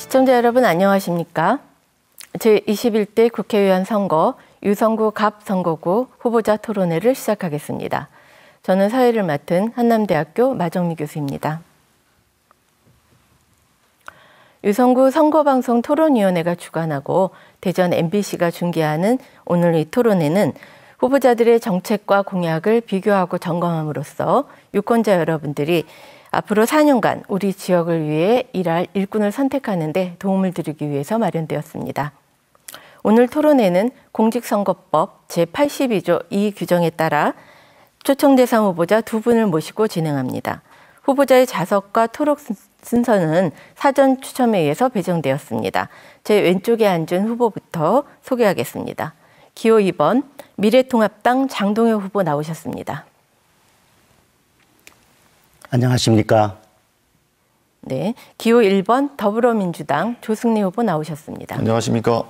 시청자 여러분 안녕하십니까? 제21대 국회의원 선거 유성구 갑 선거구 후보자 토론회를 시작하겠습니다. 저는 사회를 맡은 한남대학교 마정미 교수입니다. 유성구 선거방송 토론위원회가 주관하고 대전 MBC가 중계하는 오늘 이 토론회는 후보자들의 정책과 공약을 비교하고 점검함으로써 유권자 여러분들이 앞으로 4년간 우리 지역을 위해 일할 일꾼을 선택하는 데 도움을 드리기 위해서 마련되었습니다. 오늘 토론회는 공직선거법 제82조 2 규정에 따라 초청 대상 후보자 2분을 모시고 진행합니다. 후보자의 좌석과 토록 순서는 사전 추첨에 의해서 배정되었습니다. 제 왼쪽에 앉은 후보부터 소개하겠습니다. 기호 2번 미래통합당 장동혁 후보 나오셨습니다. 안녕하십니까? 네, 기호 1번 더불어민주당 조승래 후보 나오셨습니다. 안녕하십니까?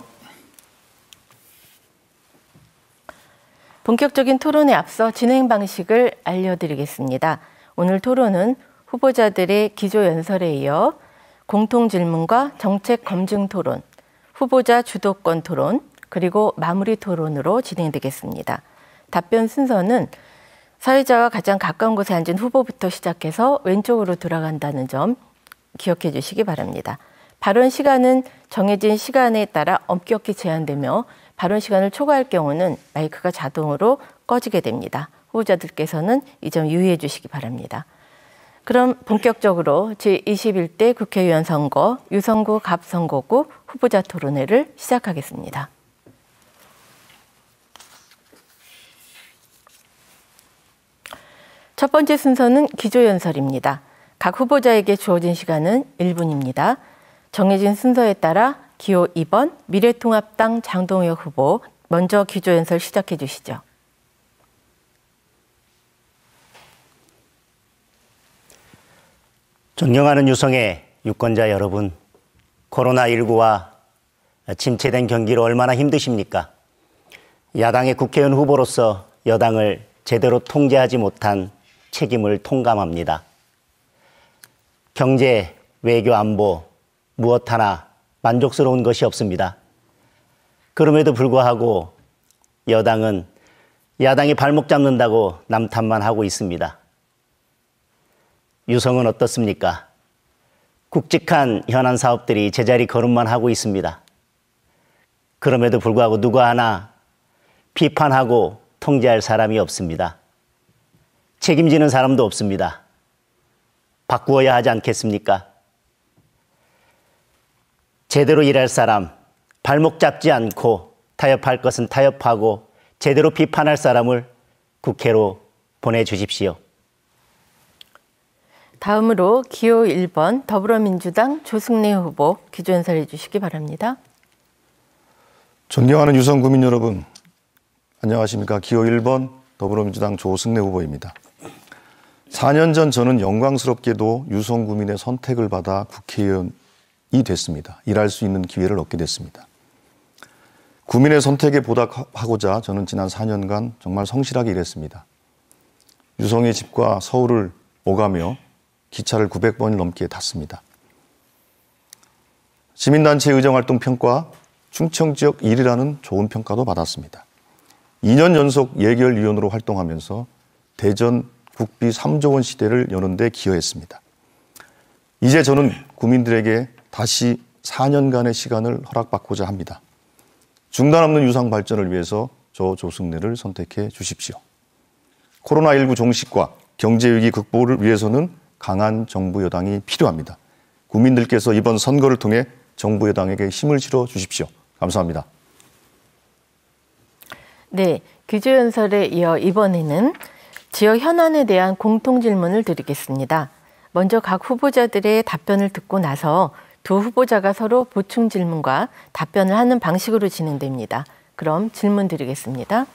본격적인 토론에 앞서 진행 방식을 알려드리겠습니다. 오늘 토론은 후보자들의 기조연설에 이어 공통질문과 정책 검증 토론, 후보자 주도권 토론, 그리고 마무리 토론으로 진행되겠습니다. 답변 순서는 사회자와 가장 가까운 곳에 앉은 후보부터 시작해서 왼쪽으로 돌아간다는 점 기억해 주시기 바랍니다. 발언 시간은 정해진 시간에 따라 엄격히 제한되며 발언 시간을 초과할 경우는 마이크가 자동으로 꺼지게 됩니다. 후보자들께서는 이 점 유의해 주시기 바랍니다. 그럼 본격적으로 제21대 국회의원 선거 유성구 갑 선거구 후보자 토론회를 시작하겠습니다. 첫 번째 순서는 기조연설입니다. 각 후보자에게 주어진 시간은 1분입니다. 정해진 순서에 따라 기호 2번 미래통합당 장동혁 후보 먼저 기조연설 시작해 주시죠. 존경하는 유성의 유권자 여러분, 코로나19와 침체된 경기로 얼마나 힘드십니까? 야당의 국회의원 후보로서 여당을 제대로 통제하지 못한 책임을 통감합니다. 경제, 외교, 안보 무엇 하나 만족스러운 것이 없습니다. 그럼에도 불구하고 여당은 야당이 발목 잡는다고 남탓만 하고 있습니다. 유성은 어떻습니까? 굵직한 현안 사업들이 제자리 걸음만 하고 있습니다. 그럼에도 불구하고 누구 하나 비판하고 통제할 사람이 없습니다. 책임지는 사람도 없습니다. 바꾸어야 하지 않겠습니까? 제대로 일할 사람, 발목 잡지 않고 타협할 것은 타협하고 제대로 비판할 사람을 국회로 보내주십시오. 다음으로 기호 1번 더불어민주당 조승래 후보 기조연설해 주시기 바랍니다. 존경하는 유성 구민 여러분, 안녕하십니까? 기호 1번 더불어민주당 조승래 후보입니다. 4년 전 저는 영광스럽게도 유성 구민의 선택을 받아 국회의원이 됐습니다. 일할 수 있는 기회를 얻게 됐습니다. 구민의 선택에 보답하고자 저는 지난 4년간 정말 성실하게 일했습니다. 유성의 집과 서울을 오가며 기차를 900번을 넘게 탔습니다. 시민단체 의정활동 평가, 충청지역 1위라는 좋은 평가도 받았습니다. 2년 연속 예결위원으로 활동하면서 대전 국비 3조 원 시대를 여는 데 기여했습니다. 이제 저는 국민들에게 다시 4년간의 시간을 허락받고자 합니다. 중단 없는 유성 발전을 위해서 저 조승래를 선택해 주십시오. 코로나19 종식과 경제위기 극복을 위해서는 강한 정부 여당이 필요합니다. 국민들께서 이번 선거를 통해 정부 여당에게 힘을 실어 주십시오. 감사합니다. 네, 기조연설에 이어 이번에는 지역 현안에 대한 공통질문을 드리겠습니다. 먼저 각 후보자들의 답변을 듣고 나서 두 후보자가 서로 보충 질문과 답변을 하는 방식으로 진행됩니다. 그럼 질문 드리겠습니다.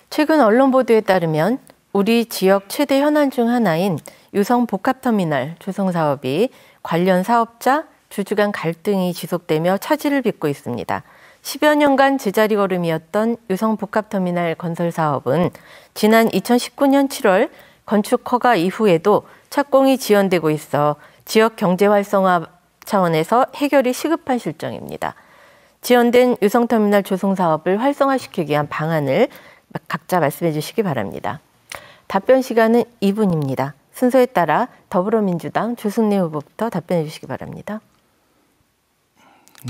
최근 언론 보도에 따르면 우리 지역 최대 현안 중 하나인 유성 복합터미널 조성 사업이 관련 사업자, 주주 간 갈등이 지속되며 차질을 빚고 있습니다. 10여 년간 제자리 걸음이었던 유성 복합터미널 건설 사업은 지난 2019년 7월 건축 허가 이후에도 착공이 지연되고 있어 지역 경제 활성화 차원에서 해결이 시급한 실정입니다. 지연된 유성터미널 조성 사업을 활성화시키기 위한 방안을 각자 말씀해 주시기 바랍니다. 답변 시간은 2분입니다. 순서에 따라 더불어민주당 주승래 후보부터 답변해 주시기 바랍니다.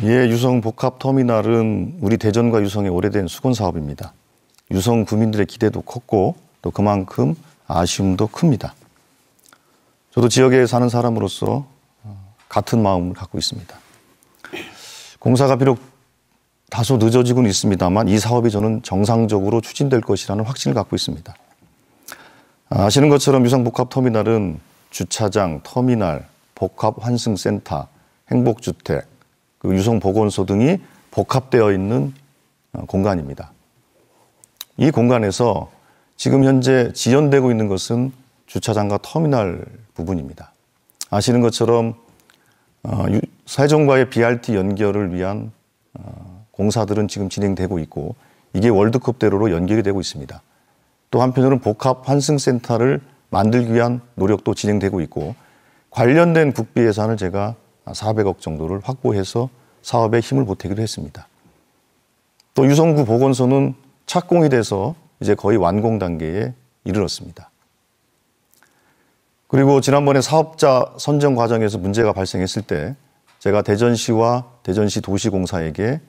예, 유성 복합터미널은 우리 대전과 유성의 오래된 수건 사업입니다. 유성 구민들의 기대도 컸고 또 그만큼 아쉬움도 큽니다. 저도 지역에 사는 사람으로서 같은 마음을 갖고 있습니다. 공사가 비록 다소 늦어지고는 있습니다만 이 사업이 저는 정상적으로 추진될 것이라는 확신을 갖고 있습니다. 아시는 것처럼 유성복합터미널은 주차장, 터미널, 복합환승센터, 행복주택, 유성보건소 등이 복합되어 있는 공간입니다. 이 공간에서 지금 현재 지연되고 있는 것은 주차장과 터미널 부분입니다. 아시는 것처럼 세종과의 BRT 연결을 위한 공사들은 지금 진행되고 있고 이게 월드컵대로로 연결이 되고 있습니다. 또 한편으로는 복합환승센터를 만들기 위한 노력도 진행되고 있고 관련된 국비 예산을 제가 400억 정도를 확보해서 사업에 힘을 보태기로 했습니다. 또 유성구 보건소는 착공이 돼서 이제 거의 완공 단계에 이르렀습니다. 그리고 지난번에 사업자 선정 과정에서 문제가 발생했을 때 제가 대전시와 대전시 도시공사에게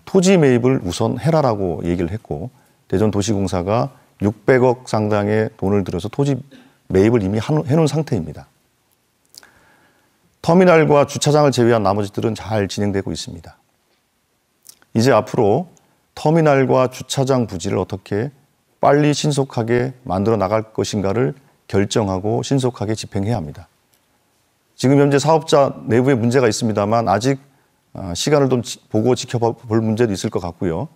토지 매입을 우선 해라라고 얘기를 했고 대전도시공사가 600억 상당의 돈을 들여서 토지 매입을 이미 해놓은 상태입니다. 터미널과 주차장을 제외한 나머지들은 잘 진행되고 있습니다. 이제 앞으로 터미널과 주차장 부지를 어떻게 빨리 신속하게 만들어 나갈 것인가를 결정하고 신속하게 집행해야 합니다. 지금 현재 사업자 내부에 문제가 있습니다만 아직 시간을 좀 보고 지켜볼 문제도 있을 것 같고요.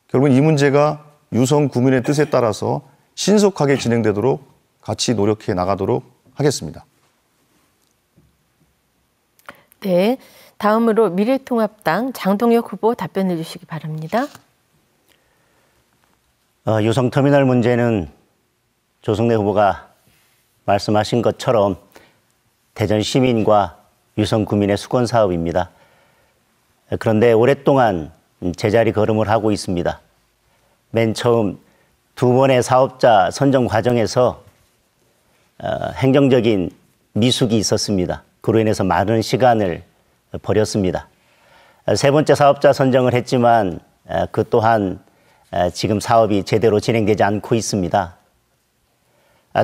결국 이 문제가 유성 구민의 뜻에 따라서 신속하게 진행되도록 같이 노력해 나가도록 하겠습니다. 네, 다음으로 미래통합당 장동혁 후보 답변해 주시기 바랍니다. 유성터미널 문제는 조승래 후보가 말씀하신 것처럼 대전 시민과 유성 구민의 수건 사업입니다. 그런데 오랫동안 제자리 걸음을 하고 있습니다. 맨 처음 두 번의 사업자 선정 과정에서 행정적인 미숙이 있었습니다. 그로 인해서 많은 시간을 버렸습니다. 세 번째 사업자 선정을 했지만 그 또한 지금 사업이 제대로 진행되지 않고 있습니다.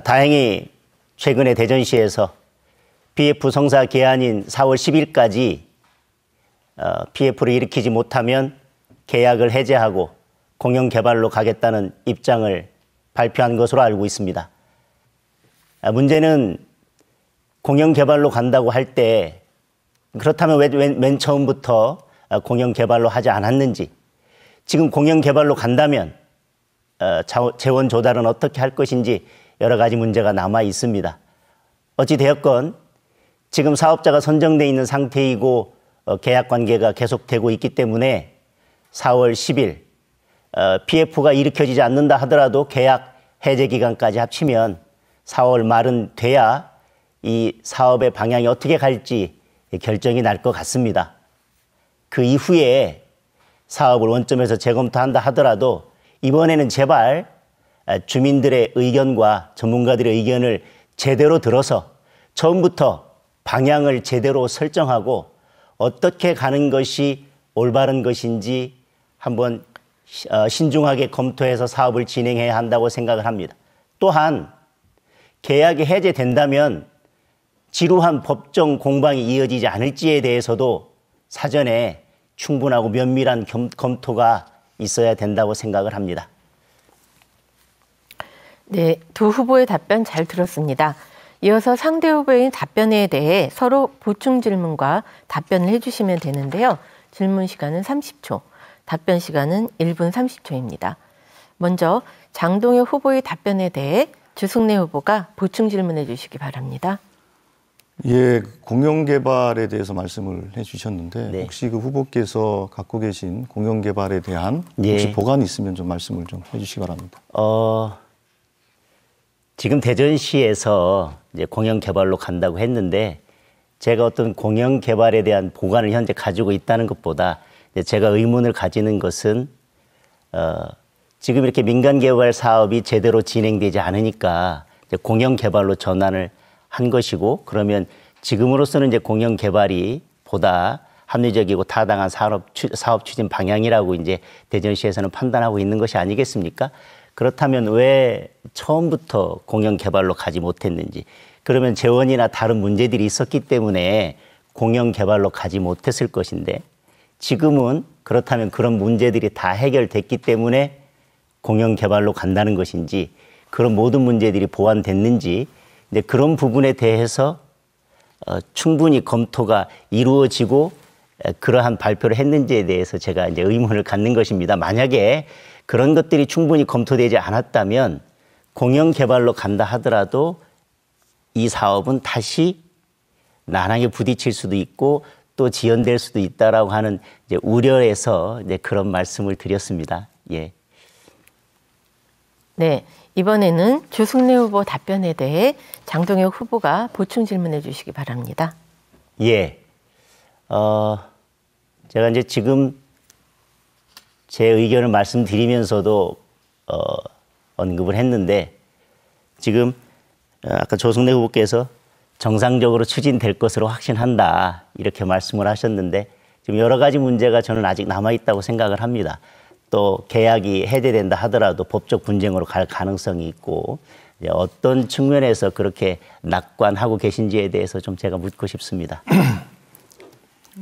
다행히 최근에 대전시에서 PF 성사 기한인 4월 10일까지 PF를 일으키지 못하면 계약을 해제하고 공영개발로 가겠다는 입장을 발표한 것으로 알고 있습니다. 문제는 공영개발로 간다고 할 때 그렇다면 왜 맨 처음부터 공영개발로 하지 않았는지, 지금 공영개발로 간다면 재원 조달은 어떻게 할 것인지 여러 가지 문제가 남아 있습니다. 어찌되었건 지금 사업자가 선정돼 있는 상태이고 계약 관계가 계속되고 있기 때문에 4월 10일 PF가 일으켜지지 않는다 하더라도 계약 해제 기간까지 합치면 4월 말은 돼야 이 사업의 방향이 어떻게 갈지 결정이 날 것 같습니다. 그 이후에 사업을 원점에서 재검토한다 하더라도 이번에는 제발 주민들의 의견과 전문가들의 의견을 제대로 들어서 처음부터 방향을 제대로 설정하고 어떻게 가는 것이 올바른 것인지 한번 신중하게 검토해서 사업을 진행해야 한다고 생각을 합니다. 또한 계약이 해제된다면 지루한 법정 공방이 이어지지 않을지에 대해서도 사전에 충분하고 면밀한 검토가 있어야 된다고 생각을 합니다. 네, 두 후보의 답변 잘 들었습니다. 이어서 상대 후보의 답변에 대해 서로 보충 질문과 답변을 해주시면 되는데요. 질문 시간은 30초, 답변 시간은 1분 30초입니다. 먼저 장동혁 후보의 답변에 대해 주승래 후보가 보충 질문해 주시기 바랍니다. 예, 공영개발에 대해서 말씀을 해주셨는데 네. 혹시 그 후보께서 갖고 계신 공영개발에 대한 혹시 보관이 있으면 좀 말씀을 좀 해주시기 바랍니다. 지금 대전시에서 이제 공영개발로 간다고 했는데 제가 어떤 공영 개발에 대한 보관을 현재 가지고 있다는 것보다 제가 의문을 가지는 것은 지금 이렇게 민간 개발 사업이 제대로 진행되지 않으니까 이제 공영 개발로 전환을 한 것이고, 그러면 지금으로서는 이제 공영 개발이 보다 합리적이고 타당한 사업 추진 방향이라고 이제 대전시에서는 판단하고 있는 것이 아니겠습니까? 그렇다면 왜 처음부터 공영 개발로 가지 못했는지, 그러면 재원이나 다른 문제들이 있었기 때문에 공영 개발로 가지 못했을 것인데, 지금은 그렇다면 그런 문제들이 다 해결됐기 때문에 공영 개발로 간다는 것인지, 그런 모든 문제들이 보완됐는지, 이제 그런 부분에 대해서 충분히 검토가 이루어지고 그러한 발표를 했는지에 대해서 제가 이제 의문을 갖는 것입니다. 만약에 그런 것들이 충분히 검토되지 않았다면 공영 개발로 간다 하더라도 이 사업은 다시 난항에 부딪힐 수도 있고 또 지연될 수도 있다라고 하는 이제 우려에서 이제 그런 말씀을 드렸습니다. 예. 네, 이번에는 주승래 후보 답변에 대해 장동혁 후보가 보충 질문해 주시기 바랍니다. 예. 제가 이제 지금 제 의견을 말씀드리면서도 언급을 했는데, 지금 아까 조승래 후보께서 정상적으로 추진될 것으로 확신한다 이렇게 말씀을 하셨는데, 지금 여러 가지 문제가 저는 아직 남아있다고 생각을 합니다. 또 계약이 해제된다 하더라도 법적 분쟁으로 갈 가능성이 있고, 어떤 측면에서 그렇게 낙관하고 계신지에 대해서 좀 제가 묻고 싶습니다.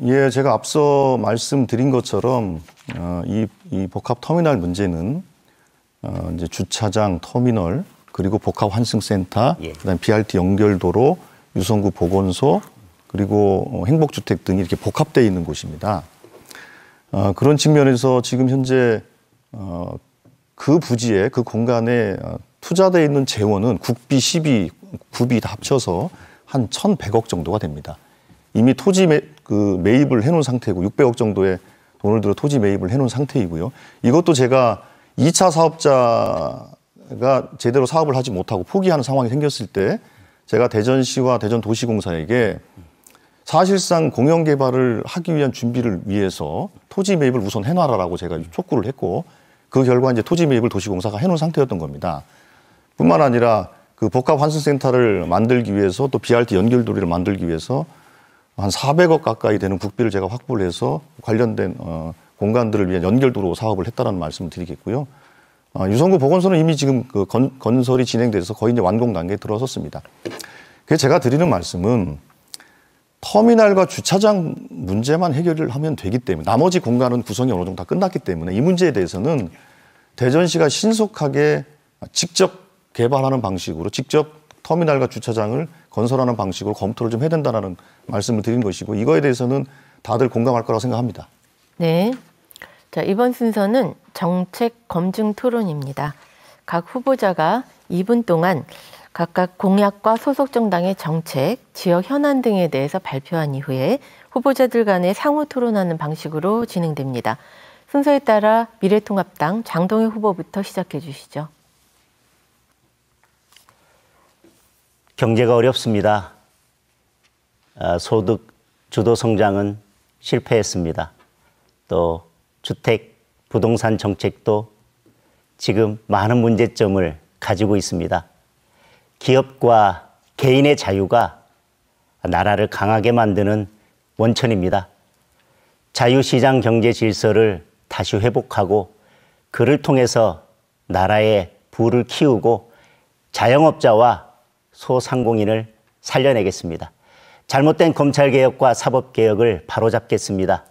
예, 제가 앞서 말씀드린 것처럼 이 복합 터미널 문제는 이제 주차장, 터미널, 그리고 복합 환승센터, 예. 그다음 BRT 연결도로, 유성구 보건소, 그리고 행복주택 등이 이렇게 복합되어 있는 곳입니다. 그런 측면에서 지금 현재 그 부지에, 그 공간에 투자되어 있는 재원은 국비, 시비, 구비 다 합쳐서 한 1,100억 정도가 됩니다. 이미 토지 매입을 해놓은 상태고 600억 정도의 돈을 들어 토지 매입을 해놓은 상태이고요. 이것도 제가 2차 사업자가 제대로 사업을 하지 못하고 포기하는 상황이 생겼을 때 제가 대전시와 대전도시공사에게 사실상 공영 개발을 하기 위한 준비를 위해서 토지 매입을 우선 해놔라라고 제가 촉구를 했고, 그 결과 이제 토지 매입을 도시공사가 해놓은 상태였던 겁니다. 뿐만 아니라 그 복합 환승센터를 만들기 위해서, 또 BRT 연결도로를 만들기 위해서 한 400억 가까이 되는 국비를 제가 확보를 해서 관련된 공간들을 위한 연결도로 사업을 했다는 말씀을 드리겠고요. 유성구 보건소는 이미 지금 그 건설이 진행돼서 거의 이제 완공 단계에 들어섰습니다. 그래서 제가 드리는 말씀은 터미널과 주차장 문제만 해결을 하면 되기 때문에, 나머지 공간은 구성이 어느 정도 다 끝났기 때문에 이 문제에 대해서는 대전시가 신속하게 직접 개발하는 방식으로, 직접 터미널과 주차장을 건설하는 방식으로 검토를 좀 해야 된다는 말씀을 드린 것이고, 이거에 대해서는 다들 공감할 거라고 생각합니다. 네. 자, 이번 순서는 정책 검증 토론입니다. 각 후보자가 2분 동안 각각 공약과 소속 정당의 정책, 지역 현안 등에 대해서 발표한 이후에 후보자들 간에 상호 토론하는 방식으로 진행됩니다. 순서에 따라 미래통합당 장동혁 후보부터 시작해 주시죠. 경제가 어렵습니다. 소득 주도 성장은 실패했습니다. 또 주택, 부동산 정책도 지금 많은 문제점을 가지고 있습니다. 기업과 개인의 자유가 나라를 강하게 만드는 원천입니다. 자유시장 경제 질서를 다시 회복하고 그를 통해서 나라의 부를 키우고 자영업자와 소상공인을 살려내겠습니다. 잘못된 검찰개혁과 사법개혁을 바로잡겠습니다.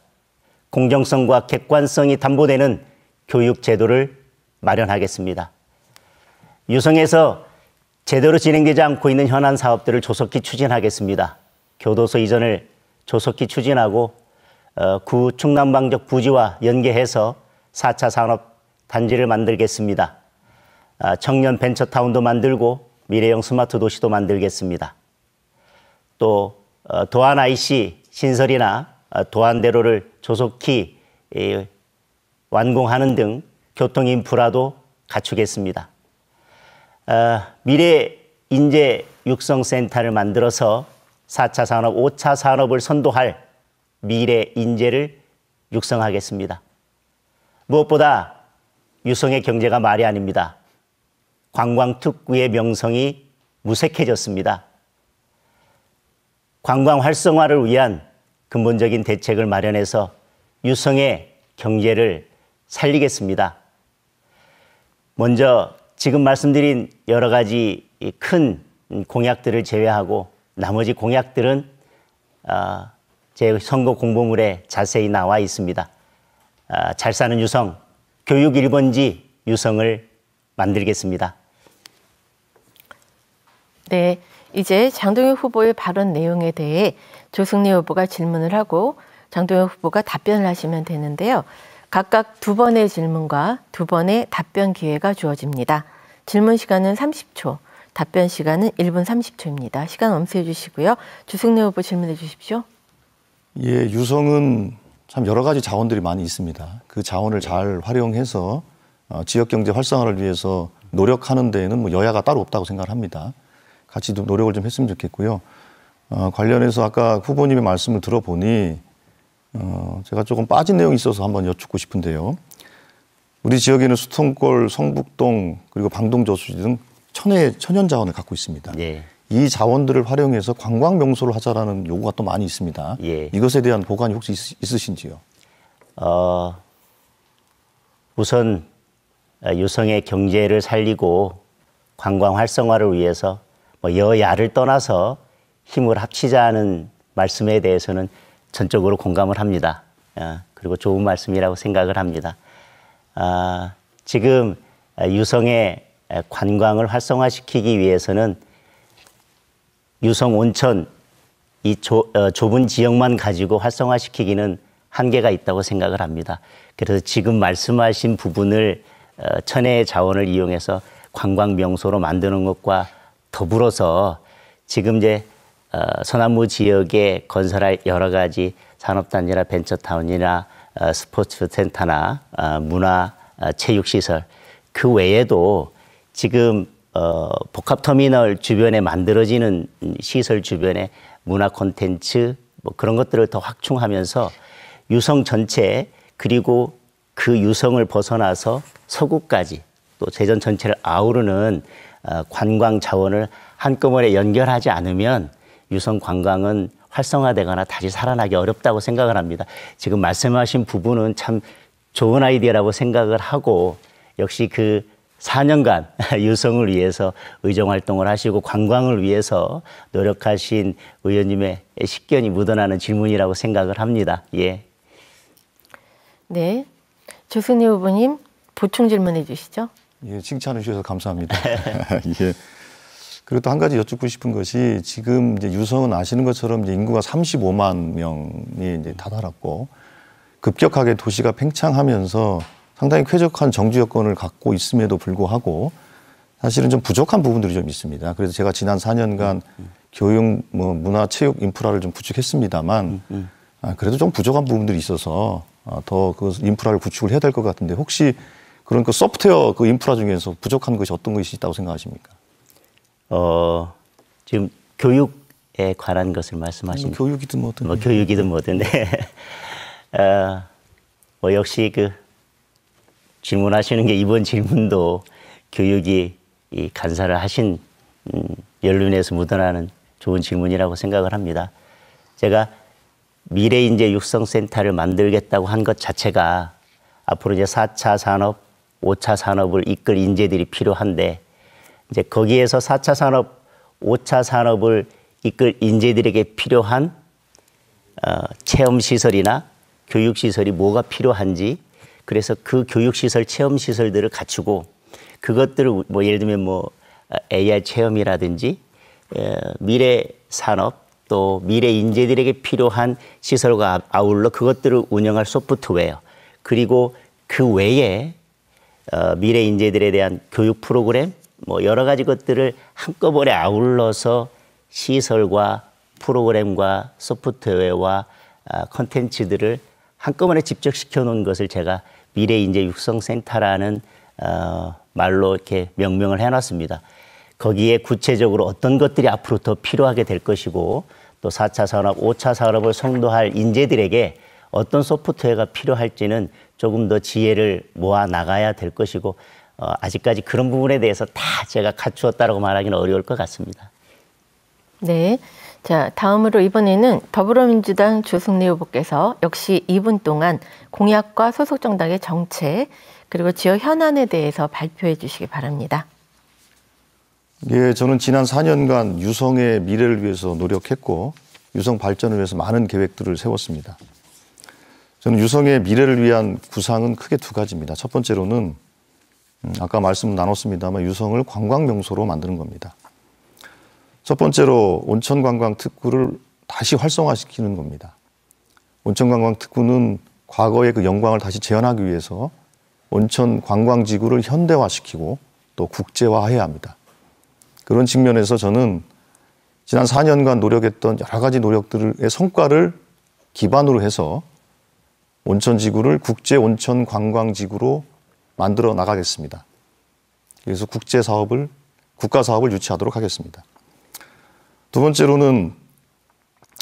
공정성과 객관성이 담보되는 교육제도를 마련하겠습니다. 유성에서 제대로 진행되지 않고 있는 현안 사업들을 조속히 추진하겠습니다. 교도소 이전을 조속히 추진하고 구 충남방적 부지와 연계해서 4차 산업단지를 만들겠습니다. 청년 벤처타운도 만들고 미래형 스마트 도시도 만들겠습니다. 또 도안 IC 신설이나 도안대로를 조속히 완공하는 등 교통 인프라도 갖추겠습니다. 미래 인재 육성센터를 만들어서 4차 산업, 5차 산업을 선도할 미래 인재를 육성하겠습니다. 무엇보다 유성의 경제가 말이 아닙니다. 관광특구의 명성이 무색해졌습니다. 관광 활성화를 위한 근본적인 대책을 마련해서 유성의 경제를 살리겠습니다. 먼저 지금 말씀드린 여러 가지 큰 공약들을 제외하고 나머지 공약들은 제 선거 공보물에 자세히 나와 있습니다. 잘 사는 유성, 교육 1번지 유성을 만들겠습니다. 네, 이제 장동혁 후보의 발언 내용에 대해 조승래 후보가 질문을 하고 장동혁 후보가 답변을 하시면 되는데요. 각각 2번의 질문과 2번의 답변 기회가 주어집니다. 질문 시간은 30초, 답변 시간은 1분 30초입니다. 시간 엄수해 주시고요. 조승래 후보 질문해 주십시오. 예, 유성은 참 여러 가지 자원들이 많이 있습니다. 그 자원을 잘 활용해서 지역경제 활성화를 위해서 노력하는 데에는 뭐 여야가 따로 없다고 생각을 합니다. 같이 노력을 좀 했으면 좋겠고요. 관련해서 아까 후보님의 말씀을 들어보니 제가 조금 빠진 내용이 있어서 한번 여쭙고 싶은데요. 우리 지역에는 수통골, 성북동 그리고 방동저수지 등 천연 자원을 갖고 있습니다. 예. 이 자원들을 활용해서 관광 명소를 하자라는 요구가 또 많이 있습니다. 예. 이것에 대한 보관이 혹시 있으신지요? 우선 유성의 경제를 살리고 관광 활성화를 위해서 뭐 여야를 떠나서 힘을 합치자는 말씀에 대해서는 전적으로 공감을 합니다. 그리고 좋은 말씀이라고 생각을 합니다. 지금 유성의 관광을 활성화시키기 위해서는 유성 온천 이 좁은 지역만 가지고 활성화시키기는 한계가 있다고 생각을 합니다. 그래서 지금 말씀하신 부분을 천혜의 자원을 이용해서 관광 명소로 만드는 것과 더불어서 지금 이제 서남부 지역에 건설할 여러 가지 산업단지나 벤처타운이나 스포츠 센터나 문화 체육시설 그 외에도 지금 복합터미널 주변에 만들어지는 시설 주변에 문화 콘텐츠 뭐 그런 것들을 더 확충하면서 유성 전체 그리고 그 유성을 벗어나서 서구까지 또 대전 전체를 아우르는 관광 자원을 한꺼번에 연결하지 않으면 유성 관광은 활성화되거나 다시 살아나기 어렵다고 생각을 합니다. 지금 말씀하신 부분은 참 좋은 아이디어라고 생각을 하고 역시 그 4년간 유성을 위해서 의정활동을 하시고 관광을 위해서 노력하신 의원님의 식견이 묻어나는 질문이라고 생각을 합니다. 예. 네, 조승래 후보님 보충 질문해 주시죠. 예, 칭찬해 주셔서 감사합니다. 예. 그리고 또 한 가지 여쭙고 싶은 것이 지금 이제 유성은 아시는 것처럼 이제 인구가 35만 명이 이제 다다랐고 급격하게 도시가 팽창하면서 상당히 쾌적한 정주 여건을 갖고 있음에도 불구하고 사실은 좀 부족한 부분들이 좀 있습니다. 그래서 제가 지난 4년간 교육, 문화, 체육 인프라를 좀 구축했습니다만 그래도 좀 부족한 부분들이 있어서 더 그 인프라를 구축을 해야 될 것 같은데 혹시 그런 그 소프트웨어 그 인프라 중에서 부족한 것이 어떤 것이 있다고 생각하십니까? 지금 교육에 관한 것을 말씀하신 교육이든 뭐든 교육이든 뭐든 네. 뭐 역시 그 질문하시는 게 이번 질문도 교육이 이 간사를 하신 연륜에서 묻어나는 좋은 질문이라고 생각을 합니다. 제가 미래인재 육성센터를 만들겠다고 한 것 자체가 앞으로 이제 4차 산업, 5차 산업을 이끌 인재들이 필요한데 이제 거기에서 4차 산업, 5차 산업을 이끌 인재들에게 필요한 체험시설이나 교육시설이 뭐가 필요한지 그래서 그 교육시설, 체험시설들을 갖추고 그것들을 뭐 예를 들면 뭐 AR 체험이라든지 미래 산업 또 미래 인재들에게 필요한 시설과 아울러 그것들을 운영할 소프트웨어 그리고 그 외에 미래 인재들에 대한 교육 프로그램 뭐 여러 가지 것들을 한꺼번에 아울러서 시설과 프로그램과 소프트웨어와 콘텐츠들을 한꺼번에 집적시켜 놓은 것을 제가 미래인재 육성센터라는 말로 이렇게 명명을 해놨습니다. 거기에 구체적으로 어떤 것들이 앞으로 더 필요하게 될 것이고 또 4차 산업, 5차 산업을 선도할 인재들에게 어떤 소프트웨어가 필요할지는 조금 더 지혜를 모아 나가야 될 것이고 아직까지 그런 부분에 대해서 다 제가 갖추었다라고 말하기는 어려울 것 같습니다. 네. 자, 다음으로 이번에는 더불어민주당 조승래 후보께서 역시 2분 동안 공약과 소속 정당의 정책 그리고 지역 현안에 대해서 발표해 주시기 바랍니다. 예, 저는 지난 4년간 유성의 미래를 위해서 노력했고 유성 발전을 위해서 많은 계획들을 세웠습니다. 저는 유성의 미래를 위한 구상은 크게 두 가지입니다. 첫 번째로는 아까 말씀 나눴습니다만 유성을 관광명소로 만드는 겁니다. 첫 번째로 온천관광특구를 다시 활성화시키는 겁니다. 온천관광특구는 과거의 그 영광을 다시 재현하기 위해서 온천관광지구를 현대화시키고 또 국제화해야 합니다. 그런 측면에서 저는 지난 4년간 노력했던 여러 가지 노력들의 성과를 기반으로 해서 온천지구를 국제온천관광지구로 만들어 나가겠습니다. 그래서 국가사업을 유치하도록 하겠습니다. 두 번째로는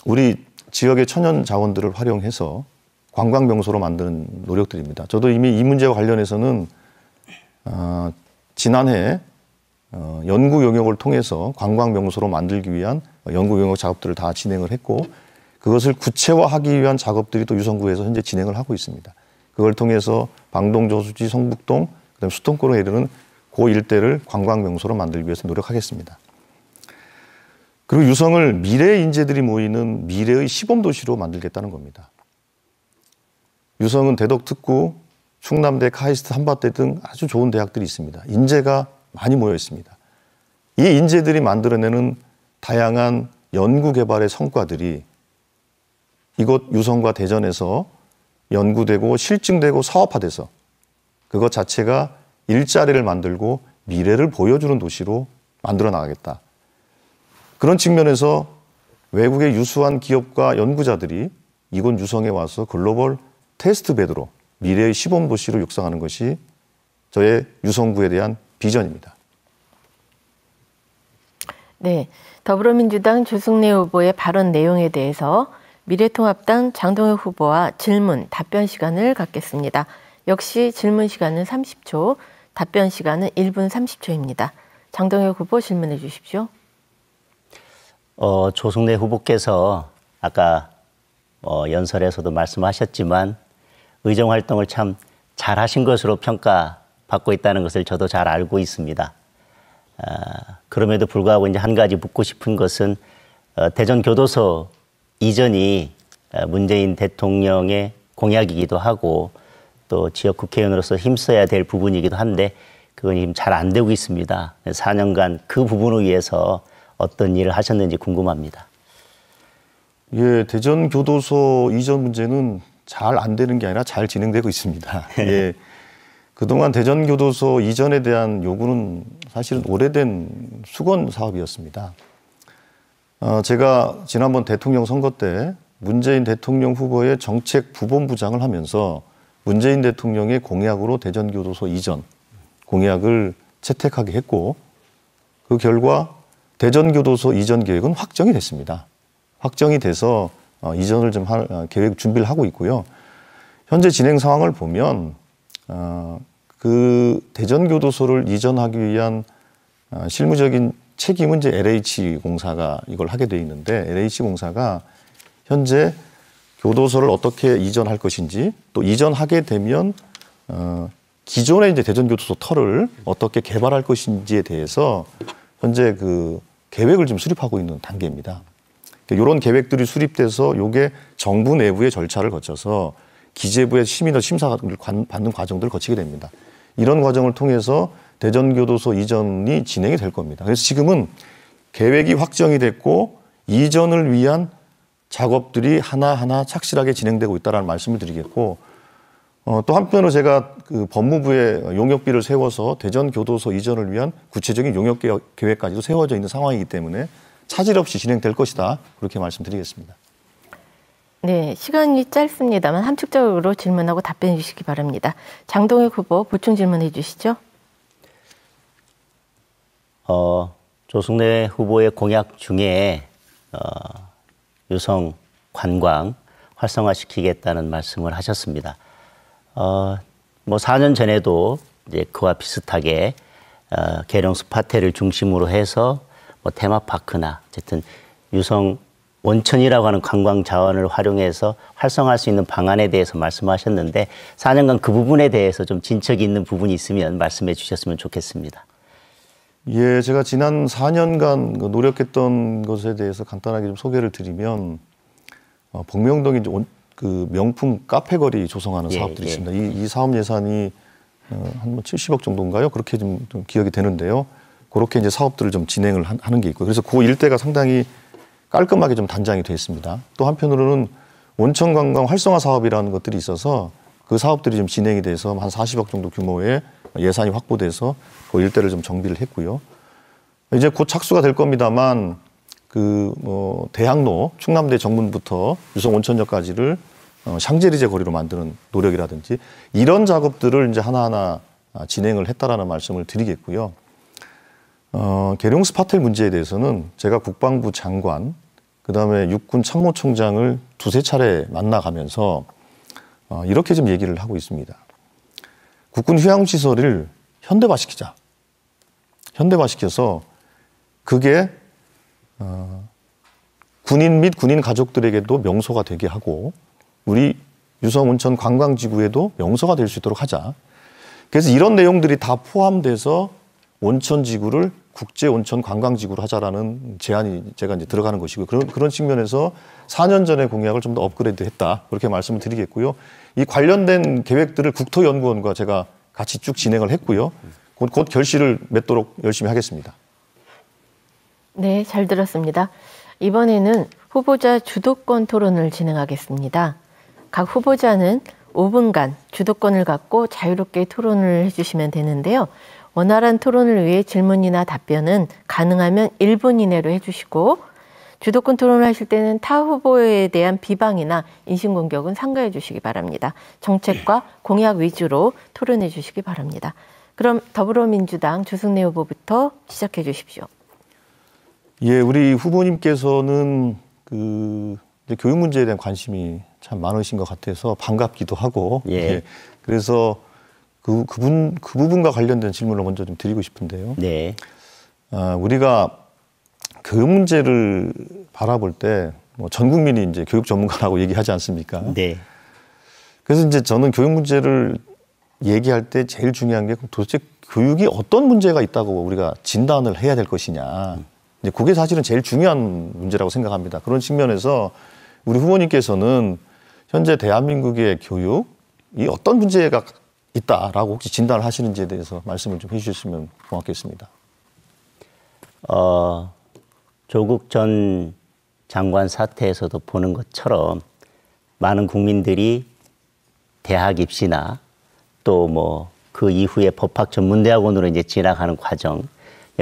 우리 지역의 천연 자원들을 활용해서 관광명소로 만드는 노력들입니다. 저도 이미 이 문제와 관련해서는 지난해 연구 용역을 통해서 관광명소로 만들기 위한 연구 용역 작업들을 다 진행을 했고 그것을 구체화하기 위한 작업들이 또 유성구에서 현재 진행을 하고 있습니다. 그걸 통해서 방동, 저수지, 성북동, 그다음에 수도권으로 이르는 그 일대를 관광명소로 만들기 위해서 노력하겠습니다. 그리고 유성을 미래의 인재들이 모이는 미래의 시범도시로 만들겠다는 겁니다. 유성은 대덕특구, 충남대, 카이스트, 한밭대 등 아주 좋은 대학들이 있습니다. 인재가 많이 모여 있습니다. 이 인재들이 만들어내는 다양한 연구개발의 성과들이 이곳 유성과 대전에서 연구되고 실증되고 사업화돼서 그것 자체가 일자리를 만들고 미래를 보여주는 도시로 만들어 나가겠다. 그런 측면에서 외국의 유수한 기업과 연구자들이 이곳 유성에 와서 글로벌 테스트베드로 미래의 시범도시로 육성하는 것이 저의 유성구에 대한 비전입니다. 네, 더불어민주당 조승래 후보의 발언 내용에 대해서 미래통합당 장동혁 후보와 질문, 답변 시간을 갖겠습니다. 역시 질문 시간은 30초, 답변 시간은 1분 30초입니다. 장동혁 후보 질문해 주십시오. 조승래 후보께서 아까 연설에서도 말씀하셨지만 의정활동을 참 잘하신 것으로 평가받고 있다는 것을 저도 잘 알고 있습니다. 그럼에도 불구하고 이제 한 가지 묻고 싶은 것은 대전교도소 이전이 문재인 대통령의 공약이기도 하고 또 지역 국회의원으로서 힘써야 될 부분이기도 한데 그건 지금 잘 안 되고 있습니다. 4년간 그 부분을 위해서 어떤 일을 하셨는지 궁금합니다. 예, 대전교도소 이전 문제는 잘 안 되는 게 아니라 잘 진행되고 있습니다. 예, 그동안 대전교도소 이전에 대한 요구는 사실은 오래된 수건 사업이었습니다. 제가 지난번 대통령 선거 때 문재인 대통령 후보의 정책 부본부장을 하면서 문재인 대통령의 공약으로 대전교도소 이전 공약을 채택하게 했고 그 결과 대전교도소 이전 계획은 확정이 됐습니다. 확정이 돼서 이전을 좀 계획 준비를 하고 있고요. 현재 진행 상황을 보면 그 대전교도소를 이전하기 위한 실무적인 책임은 이제 LH공사가 이걸 하게 돼 있는데 LH공사가 현재 교도소를 어떻게 이전할 것인지 또 이전하게 되면 기존의 이제 대전교도소 터를 어떻게 개발할 것인지에 대해서 현재 그 계획을 좀 수립하고 있는 단계입니다. 이런 계획들이 수립돼서 이게 정부 내부의 절차를 거쳐서 기재부의 심의나 심사를 받는 과정들을 거치게 됩니다. 이런 과정을 통해서 대전교도소 이전이 진행이 될 겁니다. 그래서 지금은 계획이 확정이 됐고 이전을 위한 작업들이 하나하나 착실하게 진행되고 있다는 말씀을 드리겠고 또 한편으로 제가 그 법무부에 용역비를 세워서 대전교도소 이전을 위한 구체적인 용역 계획까지도 세워져 있는 상황이기 때문에 차질 없이 진행될 것이다. 그렇게 말씀드리겠습니다. 네, 시간이 짧습니다만 함축적으로 질문하고 답변해 주시기 바랍니다. 장동혁 후보 보충 질문해 주시죠. 조승래 후보의 공약 중에 유성 관광 활성화시키겠다는 말씀을 하셨습니다. 뭐 4년 전에도 이제 그와 비슷하게 계룡 스파텔을 중심으로 해서 뭐 테마파크나 어쨌든 유성 온천이라고 하는 관광 자원을 활용해서 활성화할 수 있는 방안에 대해서 말씀하셨는데 4년간 그 부분에 대해서 좀 진척이 있는 부분이 있으면 말씀해 주셨으면 좋겠습니다. 예, 제가 지난 4년간 노력했던 것에 대해서 간단하게 좀 소개를 드리면 복명동에 그 명품 카페거리 조성하는 사업들이 있습니다. 이 사업 예산이 한 70억 정도인가요? 그렇게 좀 기억이 되는데요. 그렇게 이제 사업들을 좀 진행을 하는 게 있고, 그래서 그 일대가 상당히 깔끔하게 좀 단장이 되어 있습니다. 또 한편으로는 온천 관광 활성화 사업이라는 것들이 있어서 그 사업들이 좀 진행이 돼서 한 40억 정도 규모의 예산이 확보돼서 그 일대를 좀 정비를 했고요. 이제 곧 착수가 될 겁니다만 대학로 충남대 정문부터 유성 온천역까지를 샹젤리제 거리로 만드는 노력이라든지 이런 작업들을 이제 하나하나 진행을 했다라는 말씀을 드리겠고요. 계룡 스파텔 문제에 대해서는 제가 국방부 장관, 그다음에 육군 참모총장을 두세 차례 만나가면서 이렇게 좀 얘기를 하고 있습니다. 국군 휴양시설을 현대화시키자. 현대화시켜서 그게 군인 및 군인 가족들에게도 명소가 되게 하고 우리 유성 온천 관광지구에도 명소가 될 수 있도록 하자. 그래서 이런 내용들이 다 포함돼서 온천지구를 국제온천 관광지구로 하자라는 제안이 제가 이제 들어가는 것이고요. 그런 측면에서 4년 전에 공약을 좀 더 업그레이드 했다. 그렇게 말씀을 드리겠고요. 이 관련된 계획들을 국토연구원과 제가 같이 쭉 진행을 했고요. 곧 결실을 맺도록 열심히 하겠습니다. 네, 잘 들었습니다. 이번에는 후보자 주도권 토론을 진행하겠습니다. 각 후보자는 5분간 주도권을 갖고 자유롭게 토론을 해주시면 되는데요. 원활한 토론을 위해 질문이나 답변은 가능하면 1분 이내로 해주시고 주도권 토론을 하실 때는 타 후보에 대한 비방이나 인신공격은 삼가해 주시기 바랍니다. 정책과 공약 위주로 토론해 주시기 바랍니다. 그럼 더불어민주당 주승래 후보부터 시작해 주십시오. 예, 우리 후보님께서는 이제 교육 문제에 대한 관심이 참 많으신 것 같아서 반갑기도 하고, 예. 그래서 그 부분과 관련된 질문을 먼저 좀 드리고 싶은데요. 네. 우리가 교육 문제를 바라볼 때 전 국민이 이제 교육 전문가라고 얘기하지 않습니까? 네. 그래서 이제 저는 교육 문제를 얘기할 때 제일 중요한 게 도대체 교육이 어떤 문제가 있다고 우리가 진단을 해야 될 것이냐. 이제 그게 사실은 제일 중요한 문제라고 생각합니다. 그런 측면에서 우리 후보님께서는 현재 대한민국의 교육이 어떤 문제가 있다라고 혹시 진단을 하시는지에 대해서 말씀을 좀 해주셨으면 고맙겠습니다. 조국 전 장관 사태에서도 보는 것처럼 많은 국민들이 대학 입시나 또 뭐 그 이후에 법학 전문대학원으로 이제 진학하는 과정,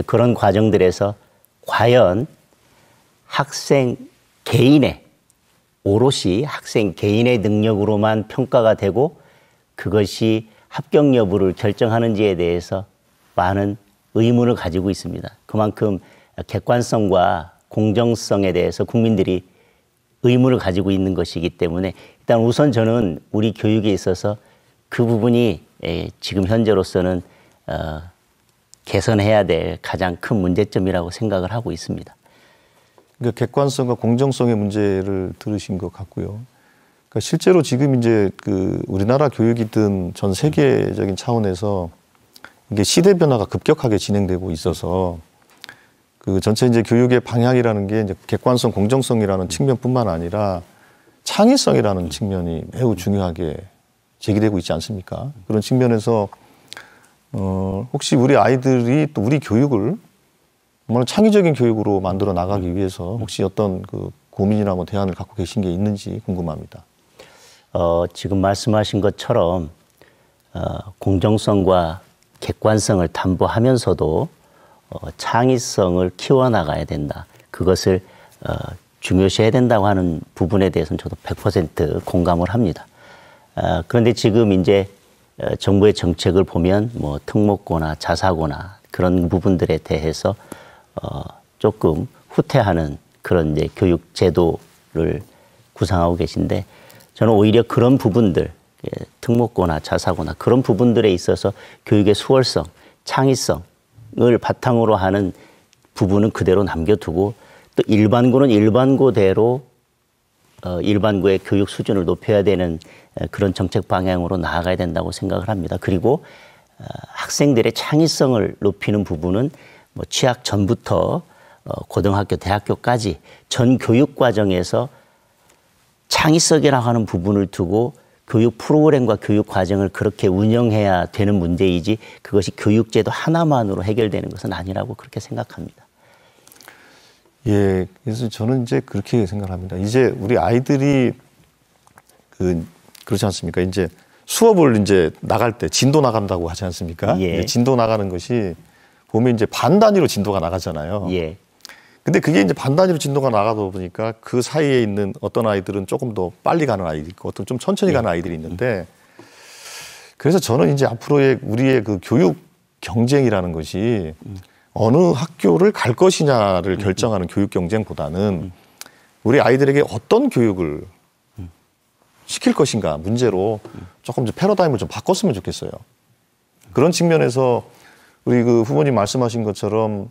그런 과정들에서 과연 학생 개인의 오롯이 학생 개인의 능력으로만 평가가 되고 그것이 합격 여부를 결정하는지에 대해서 많은 의문을 가지고 있습니다. 그만큼 객관성과 공정성에 대해서 국민들이 의문을 가지고 있는 것이기 때문에 일단 우선 저는 우리 교육에 있어서 그 부분이 지금 현재로서는 개선해야 될 가장 큰 문제점이라고 생각을 하고 있습니다. 그러니까 객관성과 공정성의 문제를 들으신 것 같고요. 그러니까 실제로 지금 이제 우리나라 교육이든 전 세계적인 차원에서 이게 시대 변화가 급격하게 진행되고 있어서 전체 이제 교육의 방향이라는 게 이제 객관성, 공정성이라는 측면뿐만 아니라 창의성이라는 측면이 매우 중요하게 제기되고 있지 않습니까? 그런 측면에서 혹시 우리 아이들이 또 우리 교육을 정말 창의적인 교육으로 만들어 나가기 위해서 혹시 어떤 고민이나 뭐 대안을 갖고 계신 게 있는지 궁금합니다. 지금 말씀하신 것처럼 공정성과 객관성을 담보하면서도 창의성을 키워나가야 된다. 그것을 중요시해야 된다고 하는 부분에 대해서는 저도 100% 공감을 합니다. 그런데 지금 이제 정부의 정책을 보면 뭐 특목고나 자사고나 그런 부분들에 대해서 조금 후퇴하는 그런 이제 교육 제도를 구상하고 계신데 저는 오히려 그런 부분들, 특목고나 자사고나 그런 부분들에 있어서 교육의 수월성, 창의성을 바탕으로 하는 부분은 그대로 남겨두고 또 일반고는 일반고대로 일반고의 교육 수준을 높여야 되는 그런 정책 방향으로 나아가야 된다고 생각을 합니다. 그리고 학생들의 창의성을 높이는 부분은 뭐 취학 전부터 고등학교, 대학교까지 전 교육 과정에서 창의성이라고 하는 부분을 두고 교육 프로그램과 교육 과정을 그렇게 운영해야 되는 문제이지 그것이 교육제도 하나만으로 해결되는 것은 아니라고 그렇게 생각합니다. 예, 그래서 저는 이제 그렇게 생각합니다. 이제 우리 아이들이 그렇지 않습니까? 이제 수업을 이제 나갈 때 진도 나간다고 하지 않습니까? 예. 진도 나가는 것이 보면 이제 반 단위로 진도가 나가잖아요. 예. 근데 그게 이제 반 단위로 진도가 나가다 보니까 그 사이에 있는 어떤 아이들은 조금 더 빨리 가는 아이들이 있고 어떤 좀 천천히 가는 아이들이 있는데 그래서 저는 이제 앞으로의 우리의 그 교육 경쟁이라는 것이 어느 학교를 갈 것이냐를 결정하는 교육 경쟁보다는 우리 아이들에게 어떤 교육을 시킬 것인가 문제로 조금 좀 패러다임을 좀 바꿨으면 좋겠어요. 그런 측면에서 우리 그 후보님 말씀하신 것처럼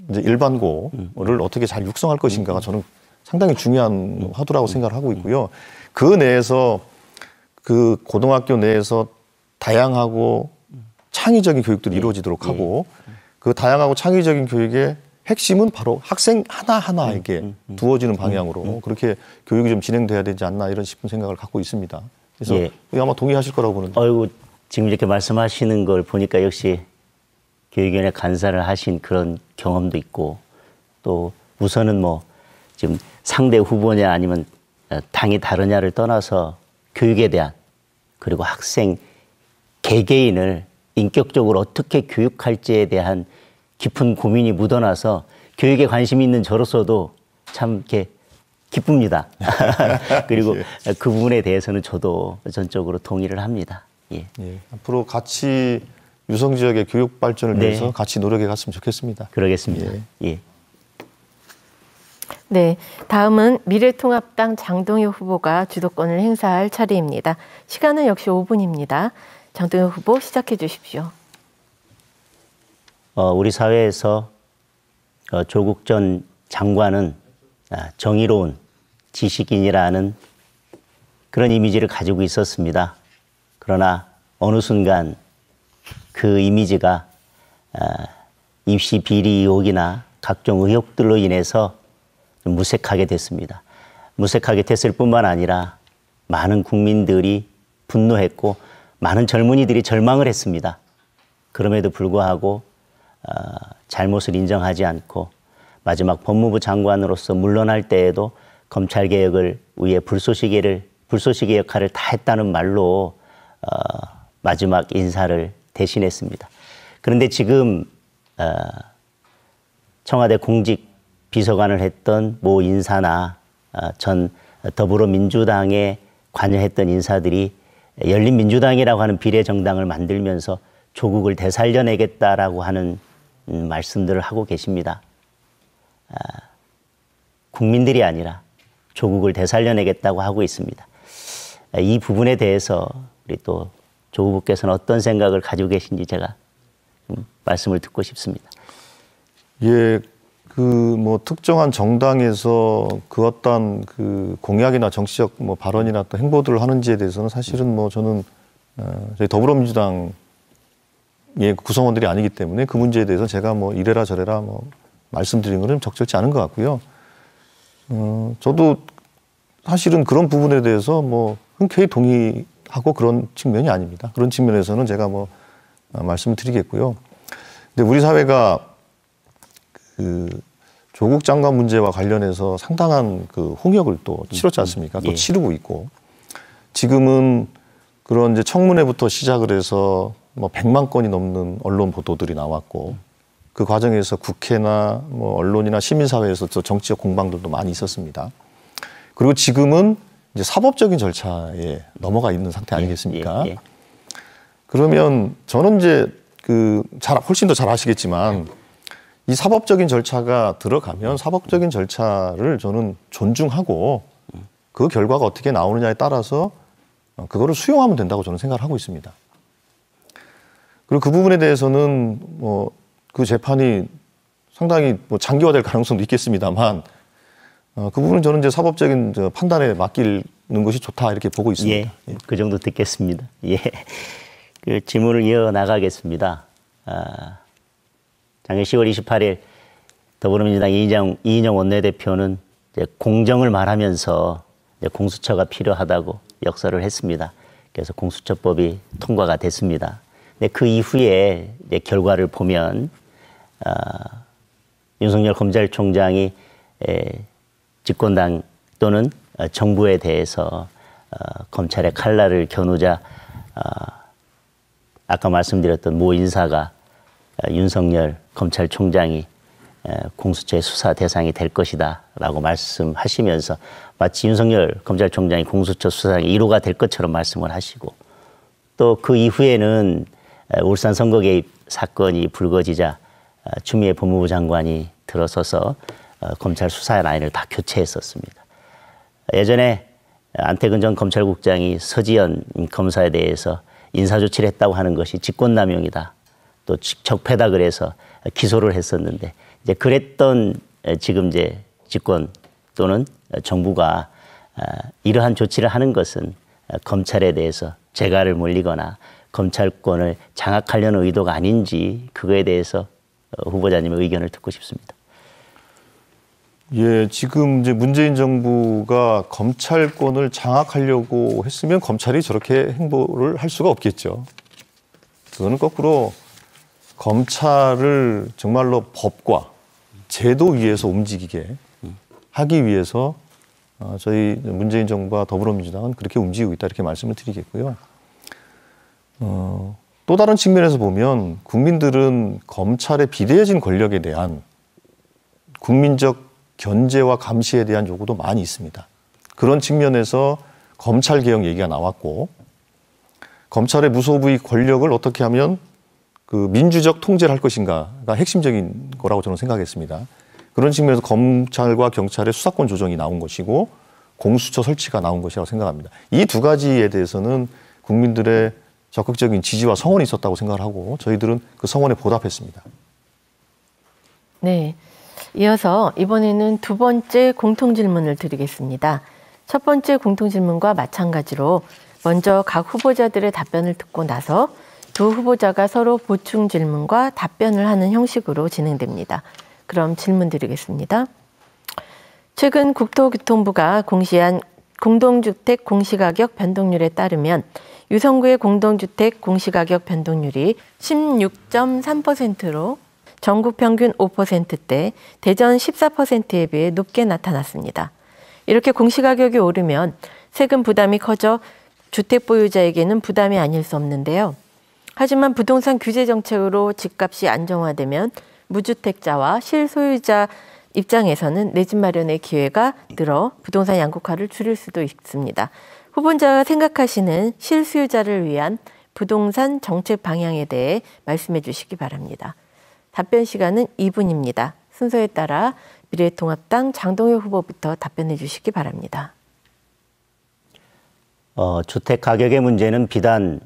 이제 일반고를 어떻게 잘 육성할 것인가가 저는 상당히 중요한 화두라고 생각을 하고 있고요. 그 내에서 그 고등학교 내에서 다양하고 창의적인 교육들이 이루어지도록 하고 그 다양하고 창의적인 교육의 핵심은 바로 학생 하나하나에게 두어지는 방향으로 그렇게 교육이 좀 진행돼야 되지 않나 이런 싶은 생각을 갖고 있습니다. 그래서 예. 아마 동의하실 거라고 보는데. 어이구, 지금 이렇게 말씀하시는 걸 보니까 역시 교육위원회 간사를 하신 그런 경험도 있고 또 우선은 뭐 지금 상대 후보냐 아니면 당이 다르냐를 떠나서 교육에 대한 그리고 학생 개개인을 인격적으로 어떻게 교육할지에 대한 깊은 고민이 묻어나서 교육에 관심이 있는 저로서도 참 이렇게 기쁩니다. 그리고 그 부분에 대해서는 저도 전적으로 동의를 합니다. 예. 예. 앞으로 같이 유성 지역의 교육 발전을 네. 위해서 같이 노력해 갔으면 좋겠습니다. 그러겠습니다. 예. 예. 네, 다음은 미래통합당 장동혁 후보가 주도권을 행사할 차례입니다. 시간은 역시 5분입니다. 장동혁 후보 시작해 주십시오. 우리 사회에서 조국 전 장관은 정의로운 지식인이라는 그런 이미지를 가지고 있었습니다. 그러나 어느 순간 그 이미지가 입시 비리 의혹이나 각종 의혹들로 인해서 좀 무색하게 됐습니다. 무색하게 됐을 뿐만 아니라 많은 국민들이 분노했고 많은 젊은이들이 절망을 했습니다. 그럼에도 불구하고 잘못을 인정하지 않고 마지막 법무부 장관으로서 물러날 때에도 검찰개혁을 위해 불쏘시개 역할을 다 했다는 말로 마지막 인사를 대신했습니다. 그런데 지금 청와대 공직비서관을 했던 모 인사나 전 더불어민주당에 관여했던 인사들이 열린민주당이라고 하는 비례정당을 만들면서 조국을 되살려내겠다라고 하는 말씀들을 하고 계십니다. 국민들이 아니라 조국을 되살려내겠다고 하고 있습니다. 이 부분에 대해서 우리 또 조 후보께서는 어떤 생각을 가지고 계신지 제가 말씀을 듣고 싶습니다. 예, 그 뭐 특정한 정당에서 그 어떤 그 공약이나 정치적 뭐 발언이나 또 행보들을 하는지에 대해서는 사실은 뭐 저는 저희 더불어민주당의 구성원들이 아니기 때문에 그 문제에 대해서 제가 뭐 이래라 저래라 뭐 말씀드리는 건 좀 적절치 않은 것 같고요. 저도 사실은 그런 부분에 대해서 뭐 흔쾌히 동의하고 그런 측면이 아닙니다. 그런 측면에서는 제가 뭐 말씀을 드리겠고요. 근데 우리 사회가 그 조국 장관 문제와 관련해서 상당한 그 홍역을 또 치렀지 않습니까? 또 예. 치르고 있고 지금은 그런 이제 청문회부터 시작을 해서 뭐 100만 건이 넘는 언론 보도들이 나왔고 그 과정에서 국회나 뭐 언론이나 시민사회에서 또 정치적 공방들도 많이 있었습니다. 그리고 지금은 이제 사법적인 절차에 넘어가 있는 상태 아니겠습니까? 예. 그러면 저는 이제 훨씬 더 잘 아시겠지만 이 사법적인 절차가 들어가면 사법적인 절차를 저는 존중하고 그 결과가 어떻게 나오느냐에 따라서 그거를 수용하면 된다고 저는 생각을 하고 있습니다. 그리고 그 부분에 대해서는 그 재판이 상당히 장기화될 가능성도 있겠습니다만 그 부분은 저는 이제 사법적인 판단에 맡기는 것이 좋다 이렇게 보고 있습니다. 예, 그 정도 듣겠습니다. 예, 그 질문을 이어 나가겠습니다. 작년 10월 28일 더불어민주당 이인영 원내대표는 이제 공정을 말하면서 이제 공수처가 필요하다고 역설을 했습니다. 그래서 공수처법이 통과가 됐습니다. 근데 그 이후에 이제 결과를 보면 윤석열 검찰총장이 집권당 또는 정부에 대해서 검찰의 칼날을 겨누자 아까 말씀드렸던 모 인사가 윤석열 검찰총장이 공수처의 수사 대상이 될 것이다 라고 말씀하시면서 마치 윤석열 검찰총장이 공수처 수사의 1호가 될 것처럼 말씀을 하시고 또 그 이후에는 울산 선거 개입 사건이 불거지자 추미애 법무부 장관이 들어서서 검찰 수사 라인을 다 교체했었습니다. 예전에 안태근 전 검찰국장이 서지현 검사에 대해서 인사조치를 했다고 하는 것이 직권남용이다. 또 적폐다 그래서 기소를 했었는데 이제 그랬던 지금 이제 집권 또는 정부가 이러한 조치를 하는 것은 검찰에 대해서 재갈을 물리거나 검찰권을 장악하려는 의도가 아닌지 그거에 대해서 후보자님의 의견을 듣고 싶습니다. 예, 지금 이제 문재인 정부가 검찰권을 장악하려고 했으면 검찰이 저렇게 행보를 할 수가 없겠죠. 그거는 거꾸로 검찰을 정말로 법과 제도 위에서 움직이게 하기 위해서 저희 문재인 정부와 더불어민주당은 그렇게 움직이고 있다 이렇게 말씀을 드리겠고요. 또 다른 측면에서 보면 국민들은 검찰의 비대해진 권력에 대한 국민적 견제와 감시에 대한 요구도 많이 있습니다. 그런 측면에서 검찰개혁 얘기가 나왔고 검찰의 무소부의 권력을 어떻게 하면 그 민주적 통제를 할 것인가가 핵심적인 거라고 저는 생각했습니다. 그런 측면에서 검찰과 경찰의 수사권 조정이 나온 것이고 공수처 설치가 나온 것이라고 생각합니다. 이 두 가지에 대해서는 국민들의 적극적인 지지와 성원이 있었다고 생각을 하고 저희들은 그 성원에 보답했습니다. 네, 이어서 이번에는 두 번째 공통질문을 드리겠습니다. 첫 번째 공통질문과 마찬가지로 먼저 각 후보자들의 답변을 듣고 나서 두 후보자가 서로 보충 질문과 답변을 하는 형식으로 진행됩니다. 그럼 질문 드리겠습니다. 최근 국토교통부가 공시한 공동주택 공시가격 변동률에 따르면 유성구의 공동주택 공시가격 변동률이 16.3%로 전국 평균 5%대, 대전 14%에 비해 높게 나타났습니다. 이렇게 공시가격이 오르면 세금 부담이 커져 주택 보유자에게는 부담이 아닐 수 없는데요. 하지만 부동산 규제 정책으로 집값이 안정화되면 무주택자와 실소유자 입장에서는 내 집 마련의 기회가 늘어 부동산 양극화를 줄일 수도 있습니다. 후보자가 생각하시는 실수요자를 위한 부동산 정책 방향에 대해 말씀해 주시기 바랍니다. 답변 시간은 2분입니다. 순서에 따라 미래통합당 장동혁 후보부터 답변해 주시기 바랍니다. 주택 가격의 문제는 비단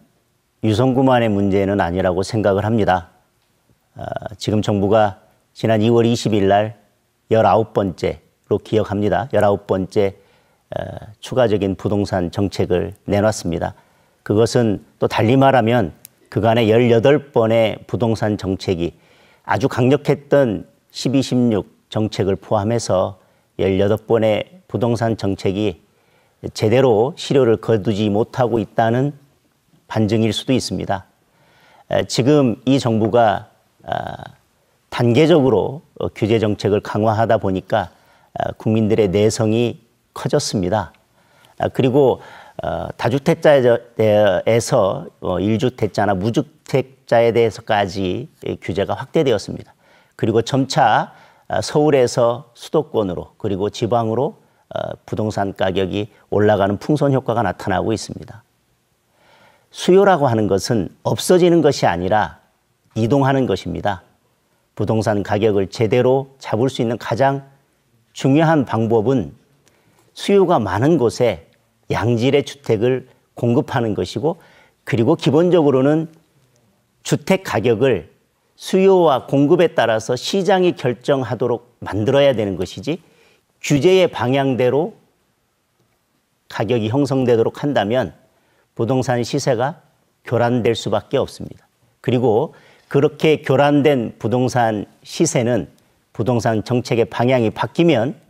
유성구만의 문제는 아니라고 생각을 합니다. 지금 정부가 지난 2월 20일 날 19번째로 기억합니다. 19번째 추가적인 부동산 정책을 내놨습니다. 그것은 또 달리 말하면 그간의 18번의 부동산 정책이 아주 강력했던 12, 16 정책을 포함해서 18번의 부동산 정책이 제대로 실효를 거두지 못하고 있다는 반증일 수도 있습니다. 지금 이 정부가 단계적으로 규제 정책을 강화하다 보니까 국민들의 내성이 커졌습니다. 그리고 다주택자에서 1주택자나 무주택자에 대해서까지 규제가 확대되었습니다. 그리고 점차 서울에서 수도권으로 그리고 지방으로 부동산 가격이 올라가는 풍선 효과가 나타나고 있습니다. 수요라고 하는 것은 없어지는 것이 아니라 이동하는 것입니다. 부동산 가격을 제대로 잡을 수 있는 가장 중요한 방법은 수요가 많은 곳에 양질의 주택을 공급하는 것이고, 그리고 기본적으로는 주택 가격을 수요와 공급에 따라서 시장이 결정하도록 만들어야 되는 것이지, 규제의 방향대로 가격이 형성되도록 한다면 부동산 시세가 교란될 수밖에 없습니다. 그리고 그렇게 교란된 부동산 시세는 부동산 정책의 방향이 바뀌면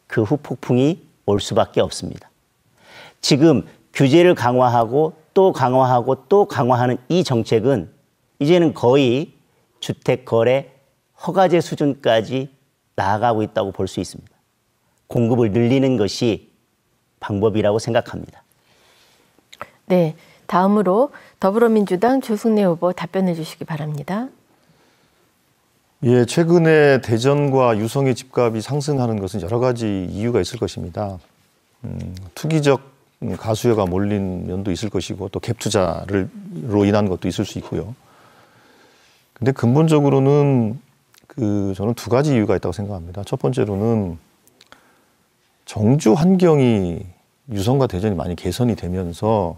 그 후폭풍이 올 수밖에 없습니다. 지금 규제를 강화하고 또 강화하고 또 강화하는 이 정책은 이제는 거의 주택 거래 허가제 수준까지 나아가고 있다고 볼 수 있습니다. 공급을 늘리는 것이 방법이라고 생각합니다. 네, 다음으로 더불어민주당 조승래 후보 답변해 주시기 바랍니다. 예, 최근에 대전과 유성의 집값이 상승하는 것은 여러 가지 이유가 있을 것입니다. 투기적 가수요가 몰린 면도 있을 것이고, 또 갭 투자로 인한 것도 있을 수 있고요. 근데 근본적으로는 저는 두 가지 이유가 있다고 생각합니다. 첫 번째로는 정주 환경이 유성과 대전이 많이 개선이 되면서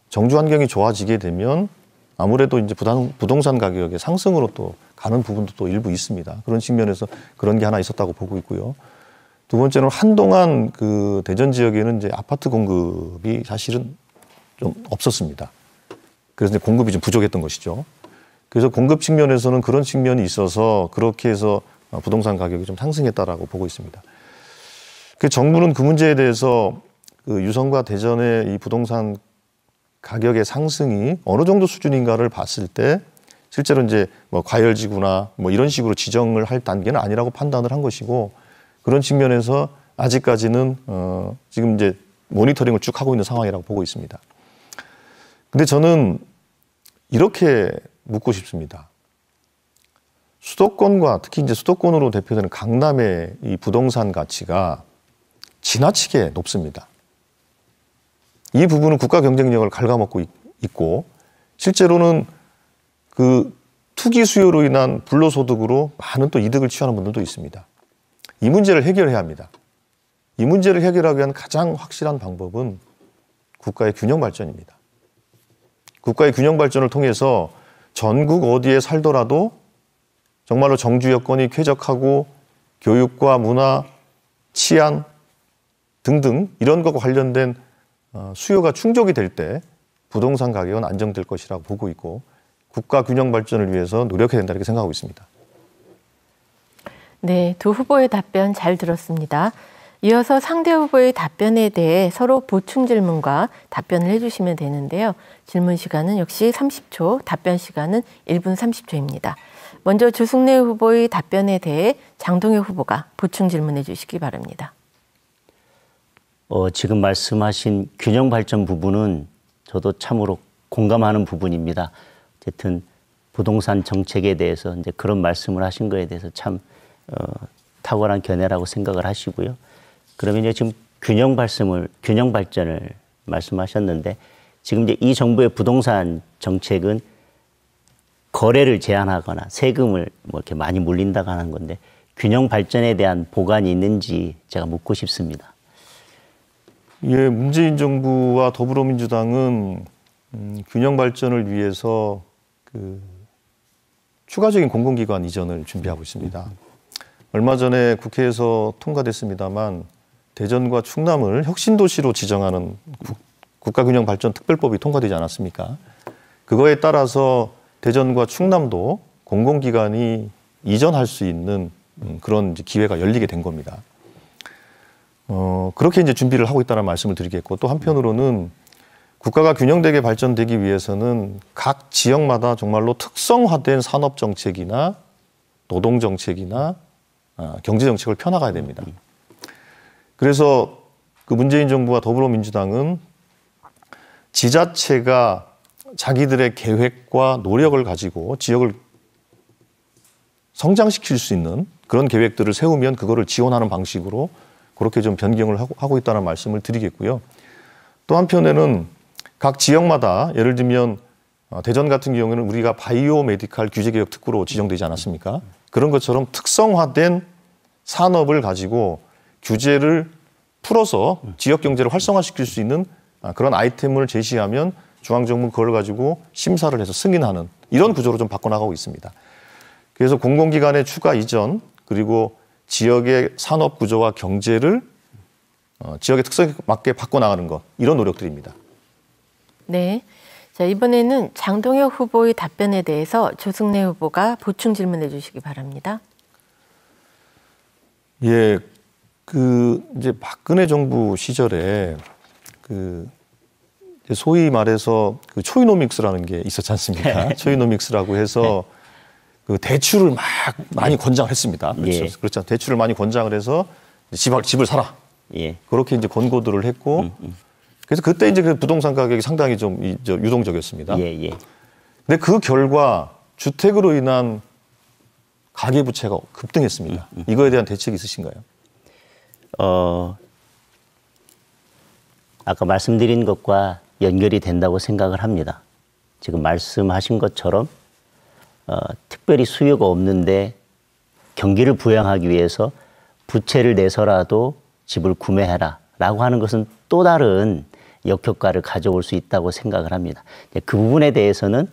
정주 환경이 좋아지게 되면 아무래도 이제 부동산 가격의 상승으로 또 가는 부분도 또 일부 있습니다. 그런 측면에서 그런 게 하나 있었다고 보고 있고요. 두 번째는 한동안 그 대전 지역에는 이제 아파트 공급이 사실은 좀 없었습니다. 그래서 이제 공급이 좀 부족했던 것이죠. 그래서 공급 측면에서는 그런 측면이 있어서 그렇게 해서 부동산 가격이 좀 상승했다라고 보고 있습니다. 그 정부는 그 문제에 대해서 그 유성과 대전의 이 부동산 가격의 상승이 어느 정도 수준인가를 봤을 때 실제로 이제 뭐 과열지구나 뭐 이런 식으로 지정을 할 단계는 아니라고 판단을 한 것이고, 그런 측면에서 아직까지는 지금 이제 모니터링을 쭉 하고 있는 상황이라고 보고 있습니다. 근데 저는 이렇게 묻고 싶습니다. 수도권과 특히 이제 수도권으로 대표되는 강남의 이 부동산 가치가 지나치게 높습니다. 이 부분은 국가 경쟁력을 갉아먹고 있고, 실제로는 그 투기 수요로 인한 불로소득으로 많은 또 이득을 취하는 분들도 있습니다. 이 문제를 해결해야 합니다. 이 문제를 해결하기 위한 가장 확실한 방법은 국가의 균형 발전입니다. 국가의 균형 발전을 통해서 전국 어디에 살더라도 정말로 정주 여건이 쾌적하고 교육과 문화, 치안 등등 이런 것과 관련된 수요가 충족이 될 때 부동산 가격은 안정될 것이라고 보고 있고, 국가 균형 발전을 위해서 노력해야 된다 이렇게 생각하고 있습니다. 네, 두 후보의 답변 잘 들었습니다. 이어서 상대 후보의 답변에 대해 서로 보충 질문과 답변을 해주시면 되는데요. 질문 시간은 역시 30초, 답변 시간은 1분 30초입니다. 먼저 조승래 후보의 답변에 대해 장동혁 후보가 보충 질문해 주시기 바랍니다. 지금 말씀하신 균형 발전 부분은 저도 참으로 공감하는 부분입니다. 어쨌든 부동산 정책에 대해서 이제 그런 말씀을 하신 거에 대해서 참 탁월한 견해라고 생각을 하시고요. 그러면 이제 지금 균형 발전을 말씀하셨는데, 지금 이제 이 정부의 부동산 정책은 거래를 제한하거나 세금을 뭐 이렇게 많이 물린다고 하는 건데, 균형 발전에 대한 보관이 있는지 제가 묻고 싶습니다. 예, 문재인 정부와 더불어민주당은 균형 발전을 위해서 추가적인 공공기관 이전을 준비하고 있습니다. 얼마 전에 국회에서 통과됐습니다만 대전과 충남을 혁신도시로 지정하는 국가균형발전특별법이 통과되지 않았습니까? 그거에 따라서 대전과 충남도 공공기관이 이전할 수 있는 그런 기회가 열리게 된 겁니다. 그렇게 이제 준비를 하고 있다는 말씀을 드리겠고, 또 한편으로는 국가가 균형되게 발전되기 위해서는 각 지역마다 정말로 특성화된 산업정책이나 노동정책이나 경제정책을 펴나가야 됩니다. 그래서 그 문재인 정부와 더불어민주당은 지자체가 자기들의 계획과 노력을 가지고 지역을 성장시킬 수 있는 그런 계획들을 세우면 그거를 지원하는 방식으로 그렇게 좀 변경을 하고 있다는 말씀을 드리겠고요. 또 한편에는 각 지역마다 예를 들면 대전 같은 경우에는 우리가 바이오 메디칼 규제개혁 특구로 지정되지 않았습니까? 그런 것처럼 특성화된 산업을 가지고 규제를 풀어서 지역 경제를 활성화시킬 수 있는 그런 아이템을 제시하면 중앙정부는 그걸 가지고 심사를 해서 승인하는 이런 구조로 좀 바꿔나가고 있습니다. 그래서 공공기관의 추가 이전 그리고 지역의 산업 구조와 경제를 지역의 특성에 맞게 바꿔나가는 것 이런 노력들입니다. 네. 자, 이번에는 장동혁 후보의 답변에 대해서 조승래 후보가 보충 질문해 주시기 바랍니다. 예, 이제 박근혜 정부 시절에 소위 말해서 초이노믹스라는 게 있었지 않습니까? 초이노믹스라고 해서 대출을 많이 권장을 했습니다. 그렇죠. 그렇죠. 대출을 많이 권장을 해서 집을 사라. 그렇게 이제 권고들을 했고, 그래서 그때 이제 그 부동산 가격이 상당히 좀 유동적이었습니다. 근데 그 결과 주택으로 인한 가계부채가 급등했습니다. 이거에 대한 대책이 있으신가요? 아까 말씀드린 것과 연결이 된다고 생각을 합니다. 지금 말씀하신 것처럼 특별히 수요가 없는데 경기를 부양하기 위해서 부채를 내서라도 집을 구매해라라고 하는 것은 또 다른 역효과를 가져올 수 있다고 생각을 합니다. 그 부분에 대해서는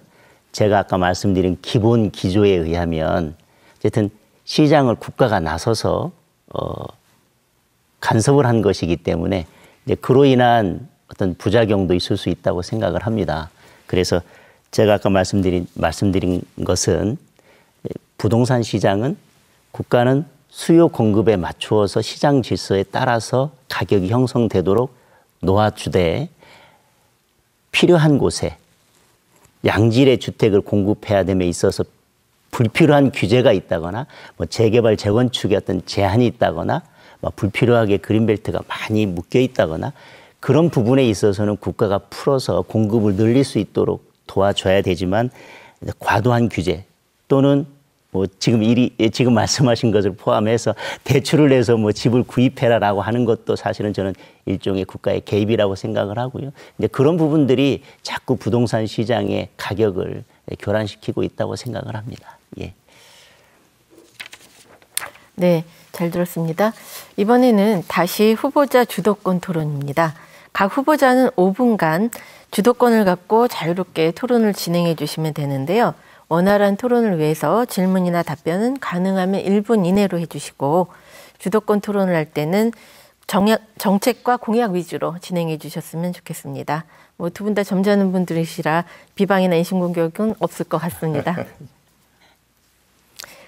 제가 아까 말씀드린 기본 기조에 의하면 어쨌든 시장을 국가가 나서서 간섭을 한 것이기 때문에 이제 그로 인한 어떤 부작용도 있을 수 있다고 생각을 합니다. 그래서 제가 아까 말씀드린 것은 부동산 시장은 국가는 수요 공급에 맞추어서 시장 질서에 따라서 가격이 형성되도록 놓아주되 필요한 곳에 양질의 주택을 공급해야 됨에 있어서 불필요한 규제가 있다거나 재개발 재건축에 어떤 제한이 있다거나 불필요하게 그린벨트가 많이 묶여 있다거나 그런 부분에 있어서는 국가가 풀어서 공급을 늘릴 수 있도록 도와줘야 되지만 과도한 규제 또는 지금 말씀하신 것을 포함해서 대출을 내서 집을 구입해라라고 하는 것도 사실은 저는 일종의 국가의 개입이라고 생각을 하고요. 근데 그런 부분들이 자꾸 부동산 시장의 가격을 교란시키고 있다고 생각을 합니다. 네, 잘 들었습니다. 이번에는 다시 후보자 주도권 토론입니다. 각 후보자는 5분간 주도권을 갖고 자유롭게 토론을 진행해 주시면 되는데요. 원활한 토론을 위해서 질문이나 답변은 가능하면 1분 이내로 해주시고 주도권 토론을 할 때는 정책과 공약 위주로 진행해 주셨으면 좋겠습니다. 두 분 다 점잖은 분들이시라 비방이나 인신공격은 없을 것 같습니다.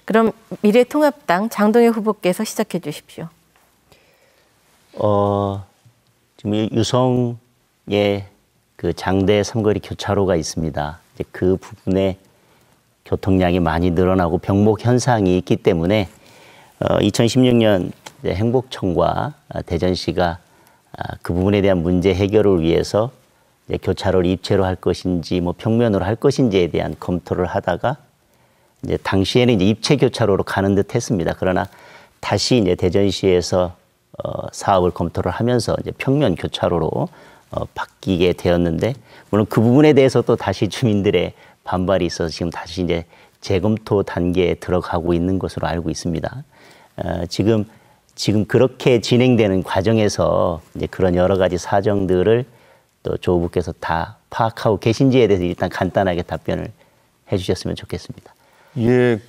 그럼 미래통합당 장동혁 후보께서 시작해 주십시오. 지금 유성에 그 장대 삼거리 교차로가 있습니다. 이제 그 부분에 교통량이 많이 늘어나고 병목 현상이 있기 때문에 2016년 행복청과 대전시가 그 부분에 대한 문제 해결을 위해서 이제 교차로를 입체로 할 것인지 평면으로 할 것인지에 대한 검토를 하다가 이제 당시에는 이제 입체 교차로로 가는 듯 했습니다. 그러나 다시 이제 대전시에서 사업을 검토를 하면서 이제 평면 교차로로 바뀌게 되었는데 물론 그 부분에 대해서 또 다시 주민들의 반발이 있어서 지금 다시 이제 재검토 단계에 들어가고 있는 것으로 알고 있습니다. 지금 그렇게 진행되는 과정에서 이제 그런 여러 가지 사정들을 또 조 후보께서 다 파악하고 계신지에 대해서 일단 간단하게 답변을 해주셨으면 좋겠습니다. 이제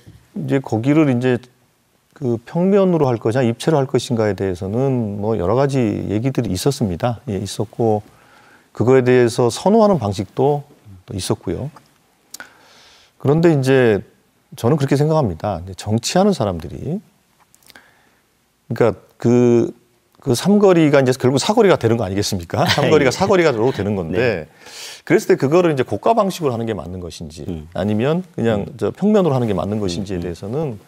거기를 이제 그 평면으로 할 것이냐 입체로 할 것인가에 대해서는 여러 가지 얘기들이 있었습니다. 있었고 그거에 대해서 선호하는 방식도 또 있었고요. 그런데 이제 저는 그렇게 생각합니다. 정치하는 사람들이 그러니까 그 삼거리가 이제 결국 사거리가 되는 거 아니겠습니까? 삼거리가 사거리가 되는 건데 그랬을 때 그거를 이제 고가 방식으로 하는 게 맞는 것인지 아니면 그냥 평면으로 하는 게 맞는 것인지에 대해서는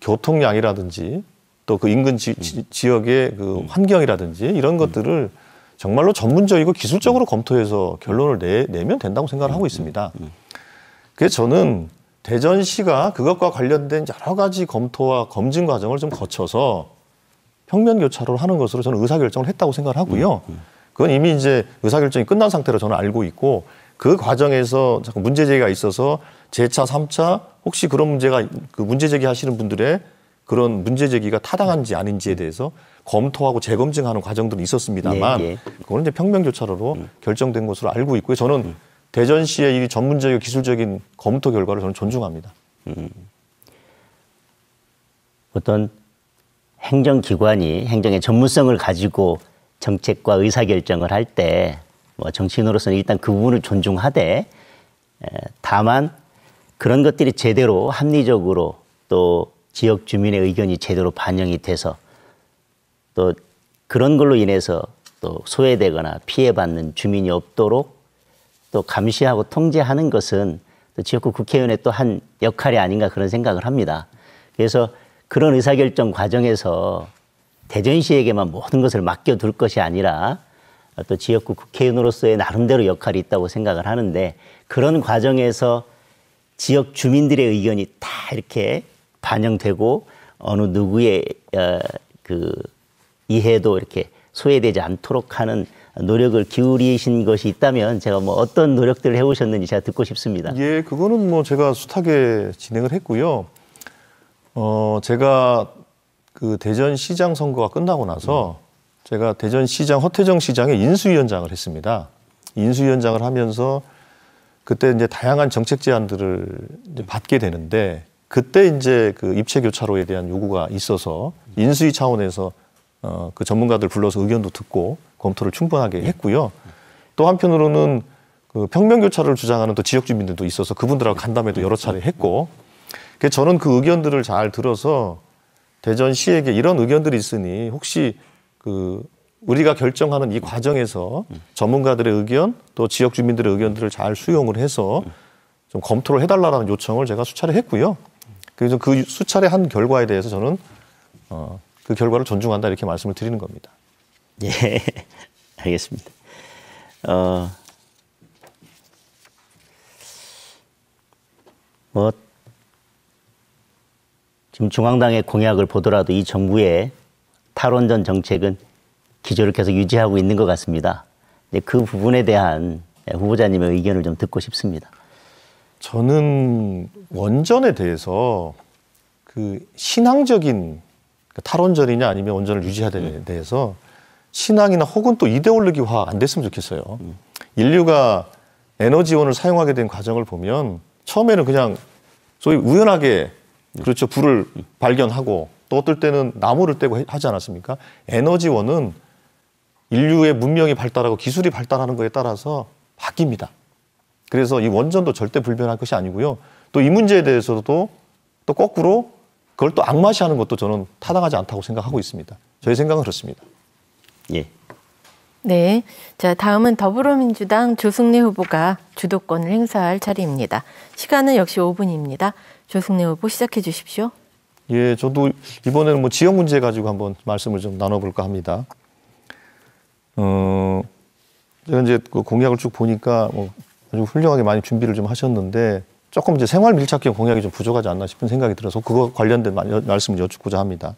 교통량이라든지 또 그 인근 지역의 그 환경이라든지 이런 것들을 정말로 전문적이고 기술적으로 검토해서 결론을 내면 된다고 생각을 하고 있습니다. 그래서 저는 대전시가 그것과 관련된 여러 가지 검토와 검증 과정을 좀 거쳐서 평면 교차로를 하는 것으로 저는 의사결정을 했다고 생각을 하고요. 그건 이미 이제 의사결정이 끝난 상태로 저는 알고 있고 그 과정에서 자꾸 문제 제기가 있어서 제 차, 3차 혹시 그런 문제가 그 문제 제기하시는 분들의 그런 문제 제기가 타당한지 아닌지에 대해서 검토하고 재검증하는 과정들은 있었습니다만 네, 네. 그거는 이제 평면교차로로 결정된 것으로 알고 있고요. 저는 대전시의 이 전문적이고 기술적인 검토 결과를 저는 존중합니다. 어떤 행정기관이 행정의 전문성을 가지고 정책과 의사결정을 할 때 뭐 정치인으로서는 일단 그 부분을 존중하되 다만 그런 것들이 제대로 합리적으로 또 지역 주민의 의견이 제대로 반영이 돼서 또 그런 걸로 인해서 또 소외되거나 피해받는 주민이 없도록 또 감시하고 통제하는 것은 또 지역구 국회의원의 또 한 역할이 아닌가 그런 생각을 합니다. 그래서 그런 의사결정 과정에서 대전시에게만 모든 것을 맡겨둘 것이 아니라 또 지역구 국회의원으로서의 나름대로 역할이 있다고 생각을 하는데 그런 과정에서 지역 주민들의 의견이 다 이렇게 반영되고 어느 누구의 그 이해도 이렇게 소외되지 않도록 하는 노력을 기울이신 것이 있다면 제가 뭐 어떤 노력들을 해오셨는지 제가 듣고 싶습니다. 예, 그거는 뭐 제가 숱하게 진행을 했고요. 제가 그 대전시장 선거가 끝나고 나서 제가 대전시장 허태정 시장의 인수위원장을 했습니다. 인수위원장을 하면서 그때 이제 다양한 정책 제안들을 이제 받게 되는데 그때 이제 그 입체 교차로에 대한 요구가 있어서 인수위 차원에서 그 전문가들 불러서 의견도 듣고 검토를 충분하게 했고요. 또 한편으로는 그 평면 교차로를 주장하는 또 지역 주민들도 있어서 그분들하고 간담회도 여러 차례 했고, 그래서 저는 그 의견들을 잘 들어서 대전시에게 이런 의견들이 있으니 혹시 그 우리가 결정하는 이 과정에서 전문가들의 의견 또 지역 주민들의 의견들을 잘 수용을 해서 좀 검토를 해달라는 요청을 제가 수차례 했고요. 그래서 그 수차례 한 결과에 대해서 저는 그 결과를 존중한다 이렇게 말씀을 드리는 겁니다. 예, 알겠습니다. 뭐 지금 중앙당의 공약을 보더라도 이 정부의 탈원전 정책은 기조를 계속 유지하고 있는 것 같습니다. 그 부분에 대한 후보자님의 의견을 좀 듣고 싶습니다. 저는 원전에 대해서 그 신앙적인 탈원전이냐 아니면 원전을 유지하냐에 대해서 신앙이나 혹은 또 이데올로기화 안 됐으면 좋겠어요. 인류가 에너지원을 사용하게 된 과정을 보면 처음에는 그냥 소위 우연하게 그렇죠. 불을 발견하고 또 어떨 때는 나무를 떼고 하지 않았습니까? 에너지원은 인류의 문명이 발달하고 기술이 발달하는 것에 따라서 바뀝니다. 그래서 이 원전도 절대 불변할 것이 아니고요. 또 이 문제에 대해서도 또 거꾸로 그걸 또 악마시하는 것도 저는 타당하지 않다고 생각하고 있습니다. 저희 생각은 그렇습니다. 예. 네. 자, 다음은 더불어민주당 조승래 후보가 주도권을 행사할 차례입니다. 시간은 역시 5분입니다. 조승래 후보 시작해 주십시오. 예, 저도 이번에는 뭐 지역 문제 가지고 한번 말씀을 좀 나눠볼까 합니다. 제가 이제 그 공약을 쭉 보니까 뭐 아주 훌륭하게 많이 준비를 좀 하셨는데 조금 이제 생활 밀착형 공약이 좀 부족하지 않나 싶은 생각이 들어서 그거 관련된 말씀을 여쭙고자 합니다.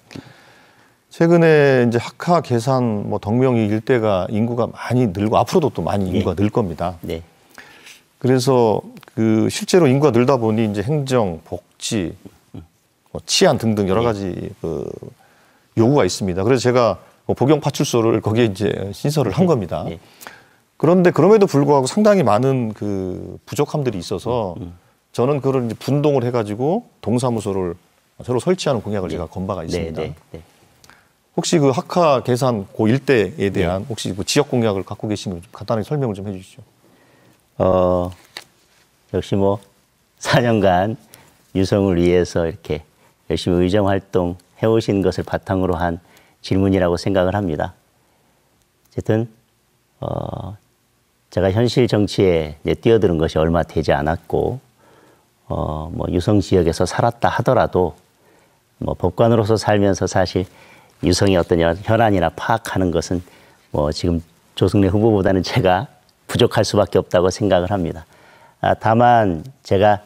최근에 이제 학하, 계산, 뭐 덕명이 일대가 인구가 많이 늘고 앞으로도 또 많이 인구가 늘 겁니다. 네. 그래서 그 실제로 인구가 늘다 보니 이제 행정, 복지, 뭐 치안 등등 여러 가지 그 요구가 있습니다. 그래서 제가 뭐 복용 파출소를 거기에 이제 신설을 한 겁니다. 네. 그런데 그럼에도 불구하고 상당히 많은 그 부족함들이 있어서 저는 그걸 이제 분동을 해가지고 동사무소를 새로 설치하는 공약을 제가 건 바가 있습니다. 네, 네, 네. 혹시 그 학하, 계산, 고 일대에 대한 혹시 그 지역 공약을 갖고 계시는 좀 간단하게 설명을 좀 해주시죠. 역시 뭐 4년간 유성을 위해서 이렇게 열심히 의정 활동 해오신 것을 바탕으로 한 질문이라고 생각을 합니다. 어쨌든 제가 현실 정치에 뛰어드는 것이 얼마 되지 않았고 뭐 유성 지역에서 살았다 하더라도 뭐 법관으로서 살면서 사실 유성의 어떤 현안이나 파악하는 것은 뭐 지금 조승래 후보보다는 제가 부족할 수밖에 없다고 생각을 합니다. 다만 제가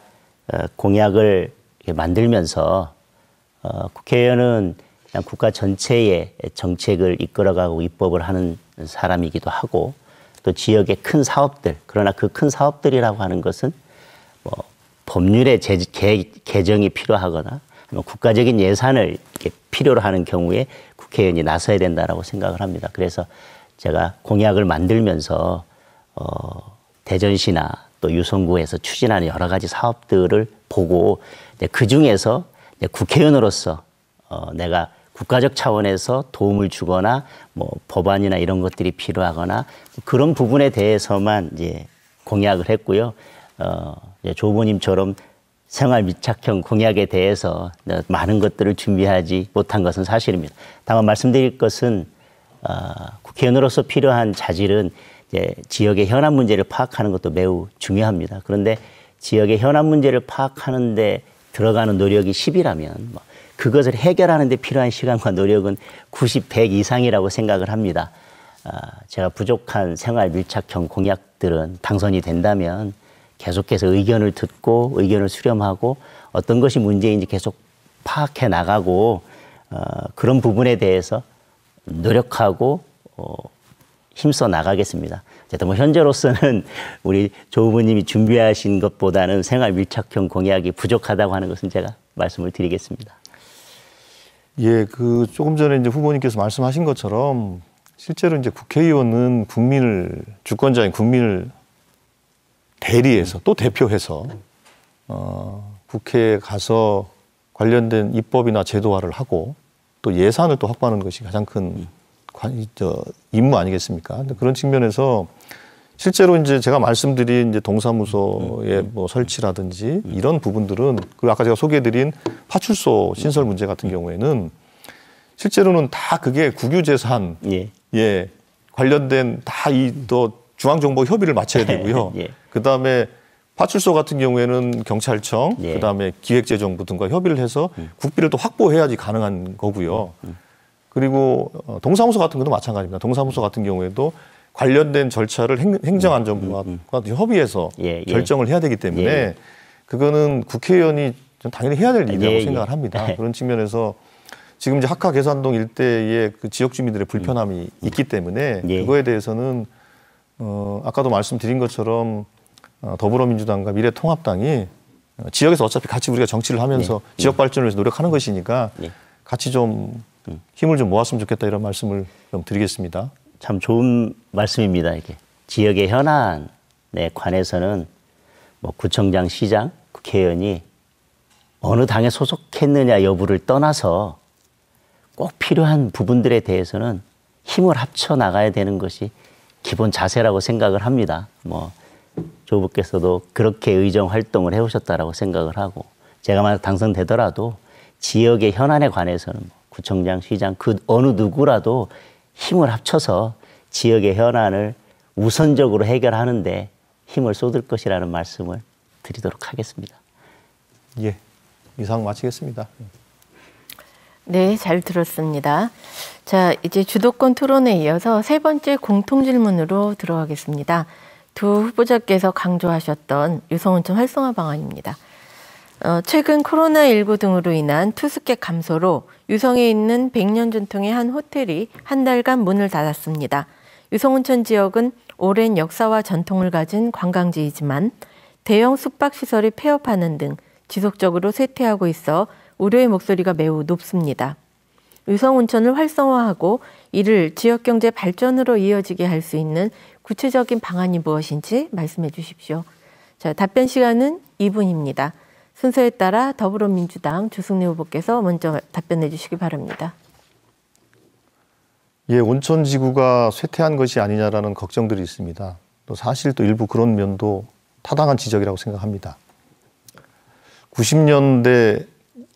공약을 만들면서 국회의원은 그냥 국가 전체의 정책을 이끌어가고 입법을 하는 사람이기도 하고 또 지역의 큰 사업들, 그러나 그 큰 사업들이라고 하는 것은 뭐 법률의 개정이 필요하거나 국가적인 예산을 이렇게 필요로 하는 경우에 국회의원이 나서야 된다라고 생각을 합니다. 그래서 제가 공약을 만들면서 대전시나 또 유성구에서 추진하는 여러 가지 사업들을 보고 그 중에서 국회의원으로서 내가 국가적 차원에서 도움을 주거나 뭐 법안이나 이런 것들이 필요하거나 그런 부분에 대해서만 이제 공약을 했고요. 조 후보님처럼 생활 밀착형 공약에 대해서 많은 것들을 준비하지 못한 것은 사실입니다. 다만 말씀드릴 것은 국회의원으로서 필요한 자질은 이제 지역의 현안 문제를 파악하는 것도 매우 중요합니다. 그런데 지역의 현안 문제를 파악하는 데 들어가는 노력이 10이라면 그것을 해결하는 데 필요한 시간과 노력은 90, 100 이상이라고 생각을 합니다. 제가 부족한 생활 밀착형 공약들은 당선이 된다면 계속해서 의견을 듣고 의견을 수렴하고 어떤 것이 문제인지 계속 파악해 나가고 그런 부분에 대해서 노력하고 힘써 나가겠습니다. 어쨌든 뭐 현재로서는 우리 조 후보님이 준비하신 것보다는 생활 밀착형 공약이 부족하다고 하는 것은 제가 말씀을 드리겠습니다. 예, 그 조금 전에 이제 후보님께서 말씀하신 것처럼 실제로 이제 국회의원은 주권자인 국민을 대리해서 또 대표해서 국회에 가서 관련된 입법이나 제도화를 하고 또 예산을 또 확보하는 것이 가장 큰 임무 아니겠습니까? 그런 측면에서 실제로 이제 제가 말씀드린 이제 동사무소의 뭐 설치라든지 이런 부분들은 그리고 아까 제가 소개해드린 파출소 신설 문제 같은 경우에는 실제로는 다 그게 국유재산 예 관련된 다 이 또 중앙정보 협의를 마쳐야 되고요. 그 다음에 파출소 같은 경우에는 경찰청, 그 다음에 기획재정부 등과 협의를 해서 국비를 또 확보해야지 가능한 거고요. 그리고 동사무소 같은 것도 마찬가지입니다. 동사무소 같은 경우에도 관련된 절차를 행정안전부와 협의해서 결정을 해야 되기 때문에 그거는 국회의원이 당연히 해야 될 일이라고 생각을 합니다. 그런 측면에서 지금 이제 학화 계산동 일대의 그 지역 주민들의 불편함이 있기 때문에 그거에 대해서는 아까도 말씀드린 것처럼 더불어민주당과 미래통합당이 지역에서 어차피 같이 우리가 정치를 하면서 지역 발전을 위해서 노력하는 것이니까 같이 좀 힘을 좀 모았으면 좋겠다 이런 말씀을 좀 드리겠습니다. 참 좋은 말씀입니다. 이게 지역의 현안에 관해서는 뭐 구청장, 시장, 국회의원이 어느 당에 소속했느냐 여부를 떠나서 꼭 필요한 부분들에 대해서는 힘을 합쳐 나가야 되는 것이 기본 자세라고 생각을 합니다. 뭐 조 후보께서도 그렇게 의정 활동을 해오셨다라고 생각을 하고 제가 만약 당선되더라도 지역의 현안에 관해서는 구청장, 시장 그 어느 누구라도 힘을 합쳐서 지역의 현안을 우선적으로 해결하는데 힘을 쏟을 것이라는 말씀을 드리도록 하겠습니다. 예, 이상 마치겠습니다. 네, 잘 들었습니다. 자, 이제 주도권 토론에 이어서 세 번째 공통 질문으로 들어가겠습니다. 두 후보자께서 강조하셨던 유성온천 활성화 방안입니다. 최근 코로나19 등으로 인한 투숙객 감소로 유성에 있는 100년 전통의 한 호텔이 한 달간 문을 닫았습니다. 유성온천 지역은 오랜 역사와 전통을 가진 관광지이지만 대형 숙박시설이 폐업하는 등 지속적으로 쇠퇴하고 있어 우려의 목소리가 매우 높습니다. 유성온천을 활성화하고 이를 지역경제 발전으로 이어지게 할 수 있는 구체적인 방안이 무엇인지 말씀해 주십시오. 자, 답변 시간은 2분입니다. 순서에 따라 더불어민주당 주승래 후보께서 먼저 답변해 주시기 바랍니다. 예, 온천지구가 쇠퇴한 것이 아니냐라는 걱정들이 있습니다. 또 사실 또 일부 그런 면도 타당한 지적이라고 생각합니다. 90년대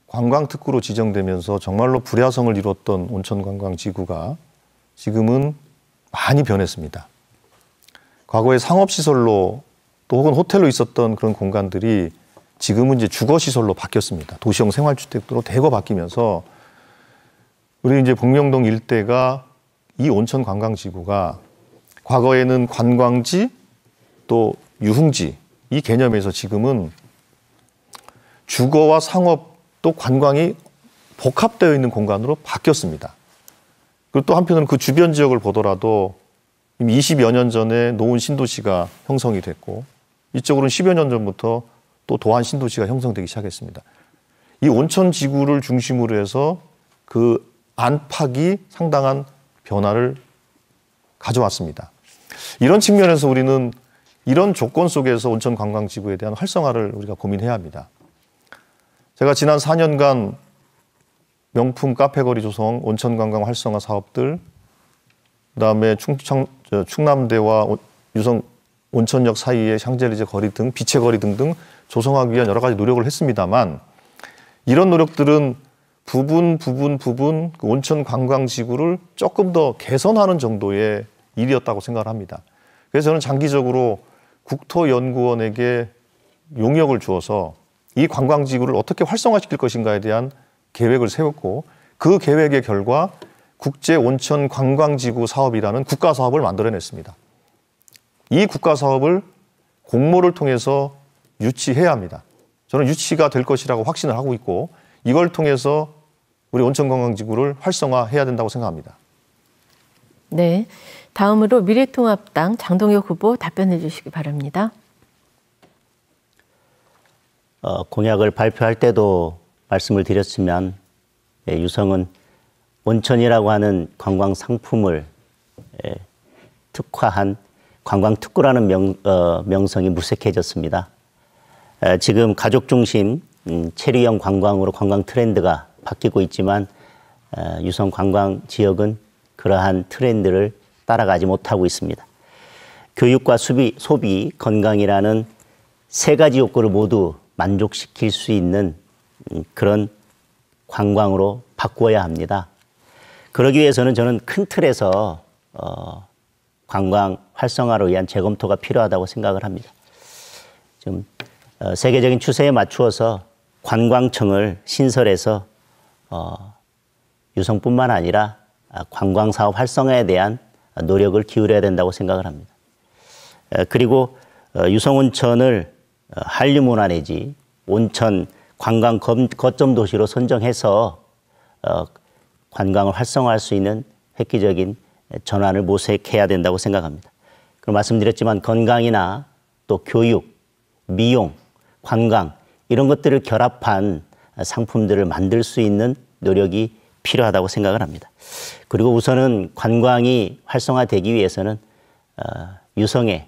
관광특구로 지정되면서 정말로 불야성을 이뤘던 온천관광지구가 지금은 많이 변했습니다. 과거에 상업시설로 또 혹은 호텔로 있었던 그런 공간들이 지금은 이제 주거시설로 바뀌었습니다. 도시형 생활주택으로 대거 바뀌면서 우리 이제 복명동 일대가 이 온천관광지구가 과거에는 관광지 또 유흥지 이 개념에서 지금은 주거와 상업 또 관광이 복합되어 있는 공간으로 바뀌었습니다. 그리고 또 한편으로는 그 주변 지역을 보더라도 이미 20여 년 전에 노은 신도시가 형성이 됐고 이쪽으로는 10여 년 전부터 또 도안 신도시가 형성되기 시작했습니다. 이 온천 지구를 중심으로 해서 그 안팎이 상당한 변화를 가져왔습니다. 이런 측면에서 우리는 이런 조건 속에서 온천 관광 지구에 대한 활성화를 우리가 고민해야 합니다. 제가 지난 4년간 명품 카페거리 조성, 온천 관광 활성화 사업들, 그다음에 충남대와 유성 온천역 사이의 샹젤리제 거리 등 빛의 거리 등등 조성하기 위한 여러 가지 노력을 했습니다만, 이런 노력들은 부분 그 온천 관광 지구를 조금 더 개선하는 정도의 일이었다고 생각을 합니다. 그래서 저는 장기적으로 국토연구원에게 용역을 주어서 이 관광지구를 어떻게 활성화시킬 것인가에 대한 계획을 세웠고, 그 계획의 결과 국제온천관광지구 사업이라는 국가사업을 만들어냈습니다. 이 국가사업을 공모를 통해서 유치해야 합니다. 저는 유치가 될 것이라고 확신을 하고 있고, 이걸 통해서 우리 온천관광지구를 활성화해야 된다고 생각합니다. 네, 다음으로 미래통합당 장동혁 후보 답변해 주시기 바랍니다. 공약을 발표할 때도 말씀을 드렸지만, 유성은 온천이라고 하는 관광 상품을 특화한 관광특구라는 명성이 무색해졌습니다. 지금 가족 중심 체류형 관광으로 관광 트렌드가 바뀌고 있지만, 유성 관광 지역은 그러한 트렌드를 따라가지 못하고 있습니다. 교육과 소비, 건강이라는 세 가지 욕구를 모두 만족시킬 수 있는 그런 관광으로 바꾸어야 합니다. 그러기 위해서는 저는 큰 틀에서 관광 활성화를 위한 재검토가 필요하다고 생각을 합니다. 좀 세계적인 추세에 맞추어서 관광청을 신설해서 유성뿐만 아니라 관광사업 활성화에 대한 노력을 기울여야 된다고 생각을 합니다. 그리고 유성온천을 한류문화 내지 온천 관광 거점 도시로 선정해서 관광을 활성화할 수 있는 획기적인 전환을 모색해야 된다고 생각합니다. 그럼 말씀드렸지만 건강이나 또 교육, 미용, 관광 이런 것들을 결합한 상품들을 만들 수 있는 노력이 필요하다고 생각을 합니다. 그리고 우선은 관광이 활성화되기 위해서는 유성에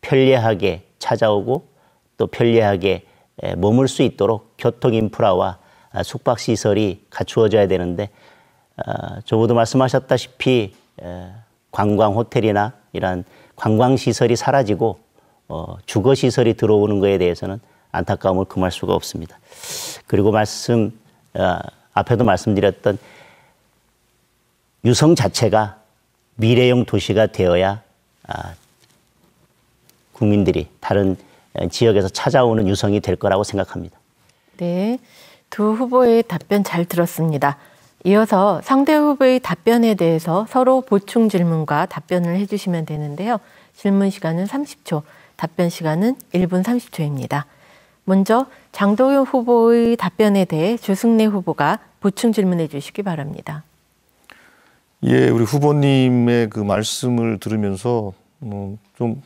편리하게 찾아오고 또 편리하게 머물 수 있도록 교통 인프라와 숙박 시설이 갖추어져야 되는데, 저보도 말씀하셨다시피 관광 호텔이나 이런 관광 시설이 사라지고 주거 시설이 들어오는 것에 대해서는 안타까움을 금할 수가 없습니다. 그리고 앞에도 말씀드렸던 유성 자체가 미래형 도시가 되어야 국민들이 다른 지역에서 찾아오는 유성이 될 거라고 생각합니다. 네, 두 후보의 답변 잘 들었습니다. 이어서 상대 후보의 답변에 대해서 서로 보충 질문과 답변을 해주시면 되는데요. 질문 시간은 30초, 답변 시간은 1분 30초입니다. 먼저 장동혁 후보의 답변에 대해 주승래 후보가 보충 질문해 주시기 바랍니다. 예, 우리 후보님의 그 말씀을 들으면서 좀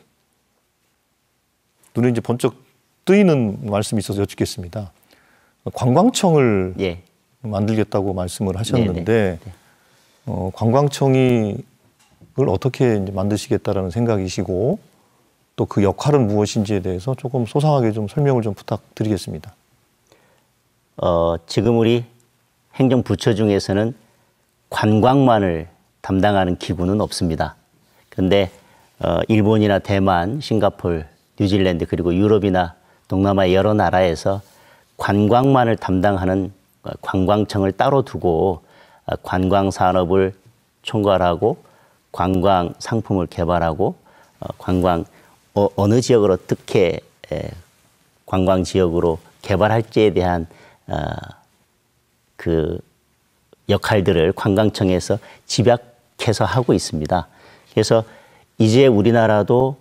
눈에 이제 번쩍 뜨이는 말씀이 있어서 여쭙겠습니다. 관광청을 만들겠다고 말씀을 하셨는데, 관광청이 그걸 어떻게 이제 만드시겠다라는 생각이시고, 또 그 역할은 무엇인지에 대해서 조금 소상하게 좀 설명을 좀 부탁드리겠습니다. 지금 우리 행정부처 중에서는 관광만을 담당하는 기구는 없습니다. 그런데 일본이나 대만, 싱가포르, 뉴질랜드 그리고 유럽이나 동남아 여러 나라에서 관광만을 담당하는 관광청을 따로 두고 관광 산업을 총괄하고 관광 상품을 개발하고 관광 어느 지역을 어떻게 관광 지역으로 개발할지에 대한 그 역할들을 관광청에서 집약해서 하고 있습니다. 그래서 이제 우리나라도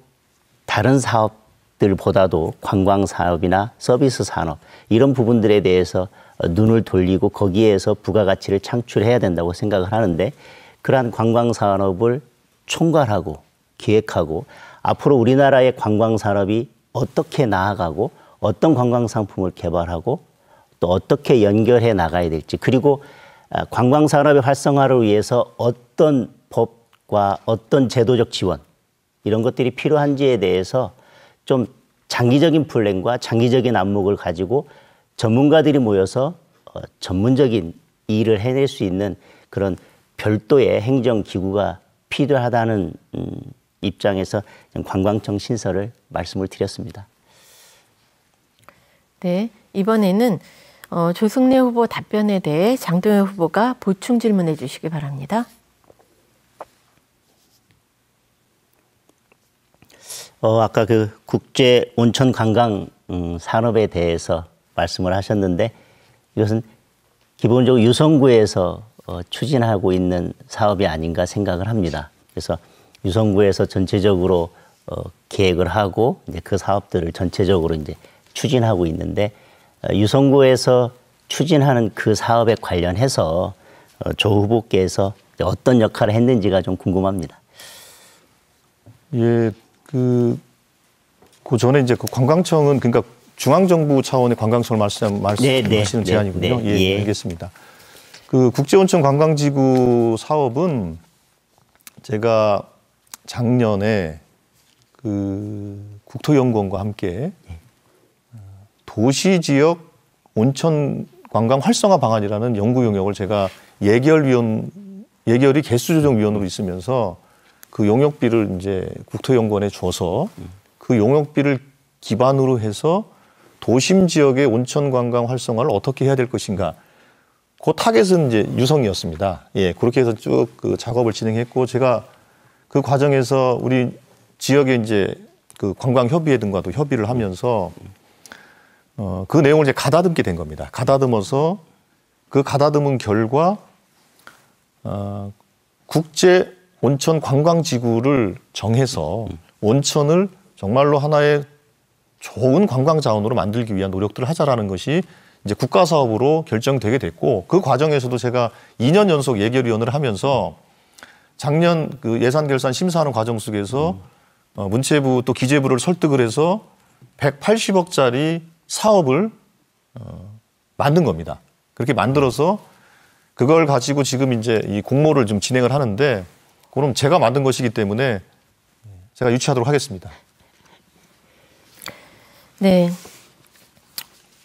다른 사업들보다도 관광 사업이나 서비스 산업 이런 부분들에 대해서 눈을 돌리고 거기에서 부가가치를 창출해야 된다고 생각을 하는데, 그러한 관광 산업을 총괄하고 기획하고 앞으로 우리나라의 관광 산업이 어떻게 나아가고 어떤 관광 상품을 개발하고 또 어떻게 연결해 나가야 될지, 그리고 관광산업의 활성화를 위해서 어떤 법과 어떤 제도적 지원 이런 것들이 필요한지에 대해서 좀 장기적인 플랜과 장기적인 안목을 가지고 전문가들이 모여서 전문적인 일을 해낼 수 있는 그런 별도의 행정기구가 필요하다는 입장에서 관광청 신설을 말씀을 드렸습니다. 네, 이번에는 조승래 후보 답변에 대해 장동혁 후보가 보충 질문해 주시기 바랍니다. 아까 그 국제 온천 관광 산업에 대해서 말씀을 하셨는데, 이것은 기본적으로 유성구에서 추진하고 있는 사업이 아닌가 생각을 합니다. 그래서 유성구에서 전체적으로 계획을 하고 이제 그 사업들을 전체적으로 이제 추진하고 있는데, 유성구에서 추진하는 그 사업에 관련해서 조 후보께서 어떤 역할을 했는지가 좀 궁금합니다. 예, 그 전에 이제 그 관광청은 그러니까 중앙정부 차원의 관광청을 말씀하시는 제안이군요. 예, 알겠습니다. 그 국제온천 관광지구 사업은 제가 작년에 그 국토연구원과 함께 도시지역 온천 관광 활성화 방안이라는 연구 용역을 제가 예결위 개수조정위원으로 있으면서 그 용역비를 이제 국토연구원에 줘서 그 용역비를 기반으로 해서 도심 지역의 온천 관광 활성화를 어떻게 해야 될 것인가. 그 타겟은 이제 유성이었습니다. 예, 그렇게 해서 쭉 그 작업을 진행했고, 제가 그 과정에서 우리 지역의 이제 그 관광협의회 등과도 협의를 하면서 그 내용을 이제 가다듬게 된 겁니다. 가다듬어서 그 가다듬은 결과 국제 온천 관광지구를 정해서 온천을 정말로 하나의 좋은 관광 자원으로 만들기 위한 노력들을 하자라는 것이 이제 국가 사업으로 결정되게 됐고, 그 과정에서도 제가 2년 연속 예결위원을 하면서 작년 그 예산 결산 심사하는 과정 속에서 문체부 또 기재부를 설득을 해서 180억짜리 사업을 만든 겁니다. 그렇게 만들어서 그걸 가지고 지금 이제 이 공모를 좀 진행을 하는데, 그럼 제가 만든 것이기 때문에 제가 유치하도록 하겠습니다. 네.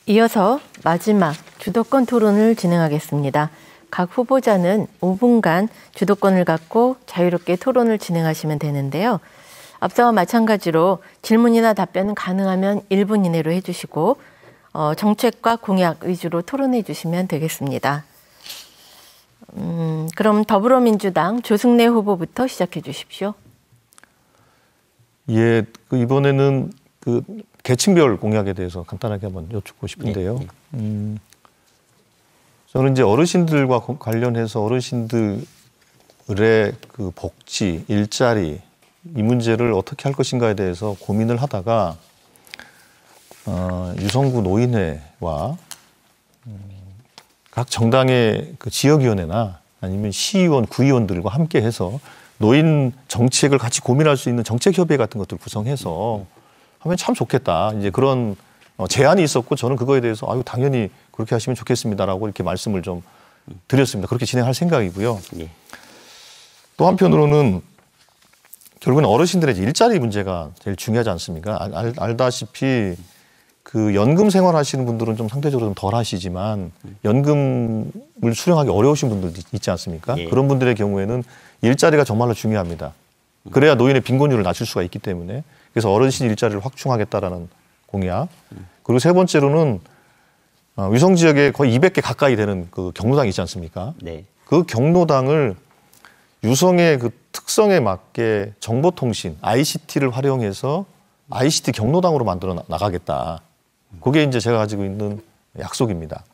이어서 마지막 주도권 토론을 진행하겠습니다. 각 후보자는 5분간 주도권을 갖고 자유롭게 토론을 진행하시면 되는데요. 앞서와 마찬가지로 질문이나 답변은 가능하면 1분 이내로 해주시고 정책과 공약 위주로 토론해 주시면 되겠습니다. 그럼 더불어민주당 조승래 후보부터 시작해 주십시오. 예, 이번에는 그 계층별 공약에 대해서 간단하게 한번 여쭙고 싶은데요. 저는 이제 어르신들과 관련해서 어르신들의 그 복지, 일자리 이 문제를 어떻게 할 것인가에 대해서 고민을 하다가 유성구 노인회와 각 정당의 그 지역위원회나 아니면 시의원, 구의원들과 함께 해서 노인 정책을 같이 고민할 수 있는 정책협의회 같은 것들을 구성해서 하면 참 좋겠다. 이제 그런 제안이 있었고, 저는 그거에 대해서 당연히 그렇게 하시면 좋겠습니다라고 이렇게 말씀을 좀 드렸습니다. 그렇게 진행할 생각이고요. 예. 또 한편으로는 결국은 어르신들의 일자리 문제가 제일 중요하지 않습니까? 알다시피 그 연금 생활하시는 분들은 좀 상대적으로 좀 덜 하시지만 연금을 수령하기 어려우신 분들도 있지 않습니까? 예. 그런 분들의 경우에는 일자리가 정말로 중요합니다. 그래야 노인의 빈곤율을 낮출 수가 있기 때문에, 그래서 어르신 일자리를 확충하겠다라는 공약. 그리고 세 번째로는 위성 지역에 거의 200개 가까이 되는 그 경로당이 있지 않습니까? 네. 그 경로당을 유성의 그 특성에 맞게 정보통신, ICT를 활용해서 ICT 경로당으로 만들어 나가겠다. 그게 이제 제가 가지고 있는 약속입니다.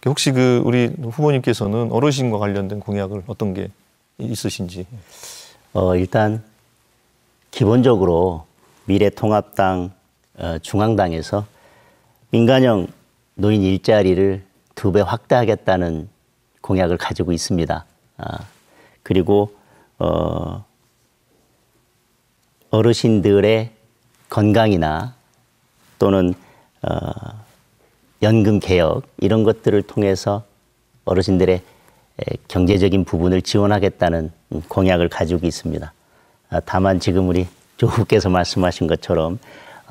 혹시 그 우리 후보님께서는 어르신과 관련된 공약을 어떤 게 있으신지? 일단 기본적으로 미래통합당 중앙당에서 민간형 노인 일자리를 2배 확대하겠다는 공약을 가지고 있습니다. 그리고 어르신들의 건강이나 또는 연금 개혁 이런 것들을 통해서 어르신들의 경제적인 부분을 지원하겠다는 공약을 가지고 있습니다. 다만 지금 우리 조 후보께서 말씀하신 것처럼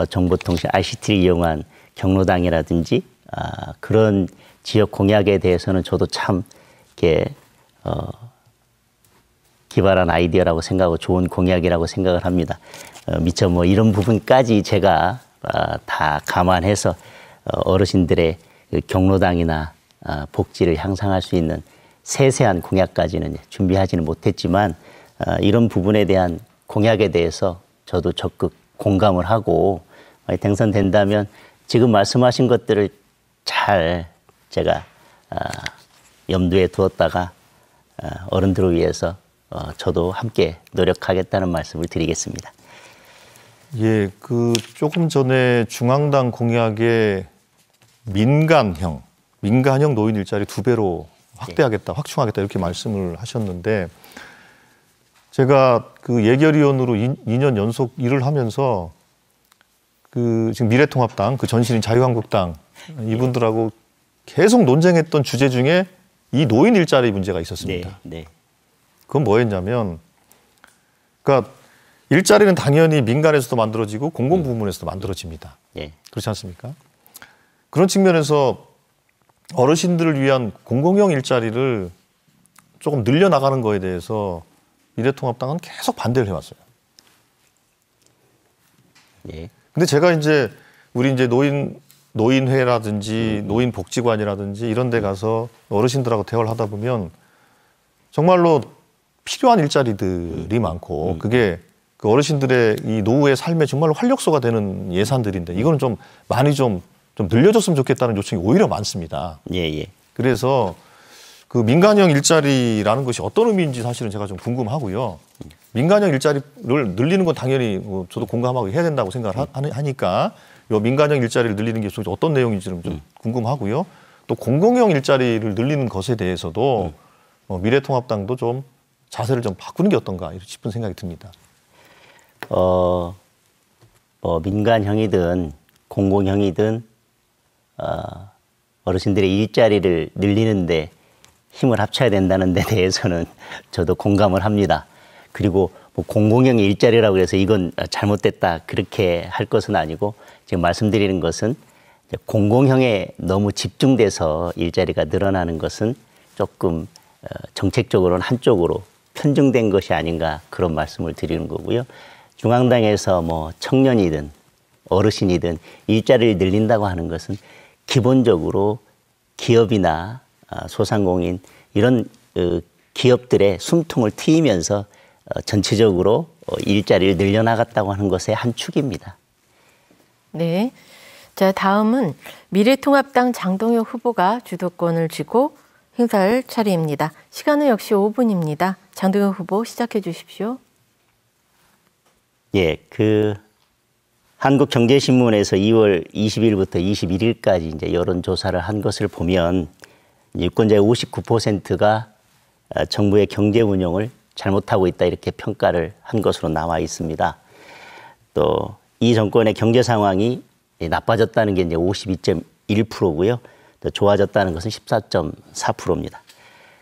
정보통신 ICT를 이용한 경로당이라든지 그런 지역 공약에 대해서는 저도 참 이렇게 기발한 아이디어라고 생각하고 좋은 공약이라고 생각을 합니다. 미처 뭐 이런 부분까지 제가 다 감안해서 어르신들의 경로당이나 복지를 향상할 수 있는 세세한 공약까지는 준비하지는 못했지만 이런 부분에 대한 공약에 대해서 저도 적극 공감을 하고 당선된다면 지금 말씀하신 것들을 잘 제가 염두에 두었다가 어른들을 위해서 저도 함께 노력하겠다는 말씀을 드리겠습니다. 예, 그 조금 전에 중앙당 공약에 민간형 노인 일자리 2배로 확대하겠다, 확충하겠다 이렇게 말씀을 하셨는데 제가 그 예결위원으로 2년 연속 일을 하면서 그 지금 미래통합당, 그 전신인 자유한국당 이분들하고 계속 논쟁했던 주제 중에 이 노인 일자리 문제가 있었습니다. 네. 그건 뭐였냐면, 그러니까 일자리는 당연히 민간에서도 만들어지고 공공부문에서도 만들어집니다. 네. 그렇지 않습니까? 그런 측면에서 어르신들을 위한 공공형 일자리를 조금 늘려나가는 거에 대해서 미래통합당은 계속 반대를 해왔어요. 예. 근데 제가 이제 우리 이제 노인회라든지 노인복지관이라든지 이런 데 가서 어르신들하고 대화를 하다 보면 정말로 필요한 일자리들이 많고 그게 그 어르신들의 이 노후의 삶에 정말로 활력소가 되는 예산들인데 이거는 좀 많이 좀 늘려줬으면 좋겠다는 요청이 오히려 많습니다. 예. 그래서 그 민간형 일자리라는 것이 어떤 의미인지 사실은 제가 좀 궁금하고요. 민간형 일자리를 늘리는 건 당연히 저도 공감하고 해야 된다고 생각을 하니까 요 민간형 일자리를 늘리는 게 어떤 내용인지는 좀 궁금하고요. 또 공공형 일자리를 늘리는 것에 대해서도 미래통합당도 좀 자세를 좀 바꾸는 게 어떤가 싶은 생각이 듭니다. 민간형이든 공공형이든 어르신들의 일자리를 늘리는데 힘을 합쳐야 된다는 데 대해서는 저도 공감을 합니다. 그리고 뭐 공공형 일자리라고 해서 이건 잘못됐다 그렇게 할 것은 아니고 지금 말씀드리는 것은 공공형에 너무 집중돼서 일자리가 늘어나는 것은 조금 정책적으로는 한쪽으로 편중된 것이 아닌가 그런 말씀을 드리는 거고요. 중앙당에서 뭐 청년이든 어르신이든 일자리를 늘린다고 하는 것은 기본적으로 기업이나 소상공인 이런 기업들의 숨통을 트이면서 전체적으로 일자리를 늘려나갔다고 하는 것의 한 축입니다. 네. 자, 다음은 미래통합당 장동혁 후보가 주도권을 쥐고 행사할 차례입니다. 시간은 역시 5분입니다. 장동혁 후보 시작해 주십시오. 예, 한국경제신문에서 2월 20일부터 21일까지 이제 여론조사를 한 것을 보면 유권자의 59%가 정부의 경제 운영을 잘못하고 있다 이렇게 평가를 한 것으로 나와 있습니다. 또 이 정권의 경제 상황이 나빠졌다는 게 이제 52.1%고요. 또 좋아졌다는 것은 14.4%입니다.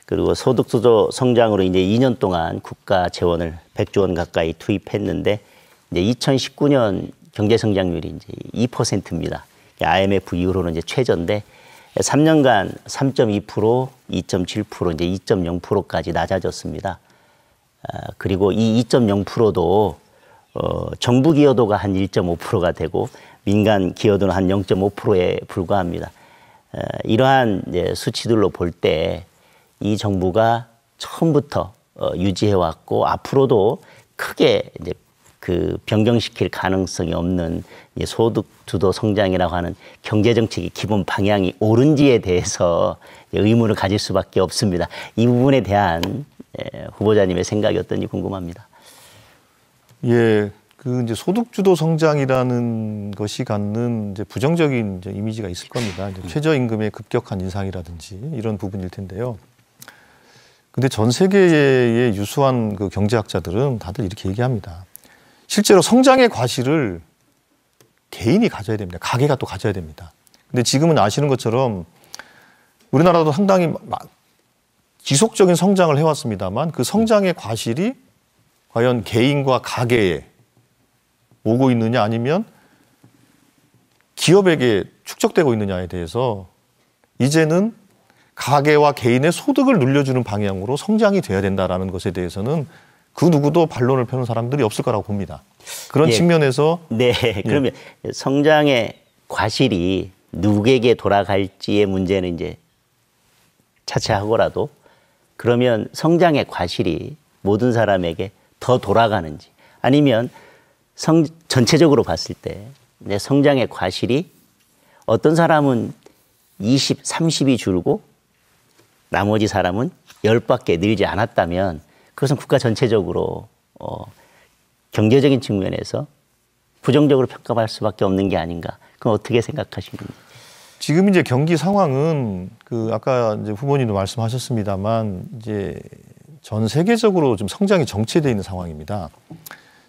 그리고 소득주도 성장으로 이제 2년 동안 국가 재원을 100조 원 가까이 투입했는데 이제 2019년 경제 성장률이 이제 2%입니다. IMF 이후로는 이제 최저인데 3년간 3.2%, 2.7%, 이제 2.0%까지 낮아졌습니다. 그리고 이 2.0%도 정부 기여도가 한 1.5%가 되고 민간 기여도는 한 0.5%에 불과합니다. 이러한 이제 수치들로 볼 때 이 정부가 처음부터 유지해왔고 앞으로도 크게 이제 그 변경시킬 가능성이 없는 소득 주도 성장이라고 하는 경제 정책의 기본 방향이 옳은지에 대해서 의문을 가질 수밖에 없습니다. 이 부분에 대한 후보자님의 생각이 어떤지 궁금합니다. 예, 그 이제 소득 주도 성장이라는 것이 갖는 이제 부정적인 이제 이미지가 있을 겁니다. 이제 최저임금의 급격한 인상이라든지 이런 부분일 텐데요. 근데 전 세계의 유수한 그 경제학자들은 다들 이렇게 얘기합니다. 실제로 성장의 과실을 개인이 가져야 됩니다. 가계가 또 가져야 됩니다. 근데 지금은 아시는 것처럼 우리나라도 상당히 지속적인 성장을 해왔습니다만 그 성장의 과실이 과연 개인과 가계에 오고 있느냐 아니면 기업에게 축적되고 있느냐에 대해서 이제는 가계와 개인의 소득을 늘려주는 방향으로 성장이 돼야 된다라는 것에 대해서는 그 누구도 반론을 펴는 사람들이 없을 거라고 봅니다. 그런 측면에서 네, 그러면 성장의 과실이 누구에게 돌아갈지의 문제는 이제 차치하고라도 그러면 성장의 과실이 모든 사람에게 더 돌아가는지 아니면 전체적으로 봤을 때 성장의 과실이 어떤 사람은 20, 30이 줄고 나머지 사람은 10밖에 늘지 않았다면 그것은 국가 전체적으로 경제적인 측면에서 부정적으로 평가할 수밖에 없는 게 아닌가. 그건 어떻게 생각하시는지. 지금 이제 경기 상황은 아까 이제 후보님도 말씀하셨습니다만 이제 전 세계적으로 좀 성장이 정체되어 있는 상황입니다.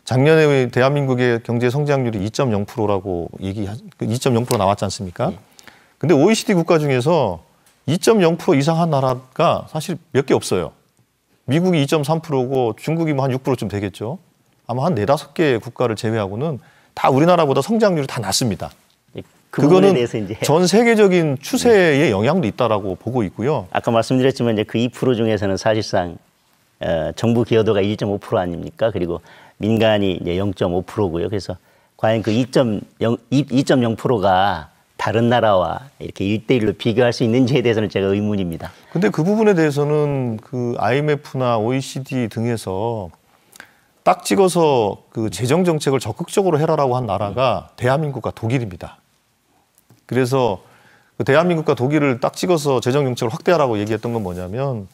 작년에 대한민국의 경제 성장률이 2.0%라고 2.0% 나왔지 않습니까? 근데 OECD 국가 중에서 2.0% 이상 한 나라가 사실 몇 개 없어요. 미국이 2.3%고 중국이 뭐 한 6%쯤 되겠죠. 아마 한 4-5개 국가를 제외하고는 다 우리나라보다 성장률이 다 낮습니다. 그거는 전 세계적인 추세의 영향도 있다라고 보고 있고요. 아까 말씀드렸지만 이제 그 2% 중에서는 사실상 정부 기여도가 1.5% 아닙니까? 그리고 민간이 이제 0.5%고요. 그래서 과연 그 2.0%가 다른 나라와 이렇게 1대1로 비교할 수 있는지에 대해서는 제가 의문입니다. 근데 그 부분에 대해서는 그 IMF나 OECD 등에서 딱 찍어서 그 재정 정책을 적극적으로 해라라고 한 나라가 대한민국과 독일입니다. 그래서 그 대한민국과 독일을 딱 찍어서 재정 정책을 확대하라고 얘기했던 건 뭐냐면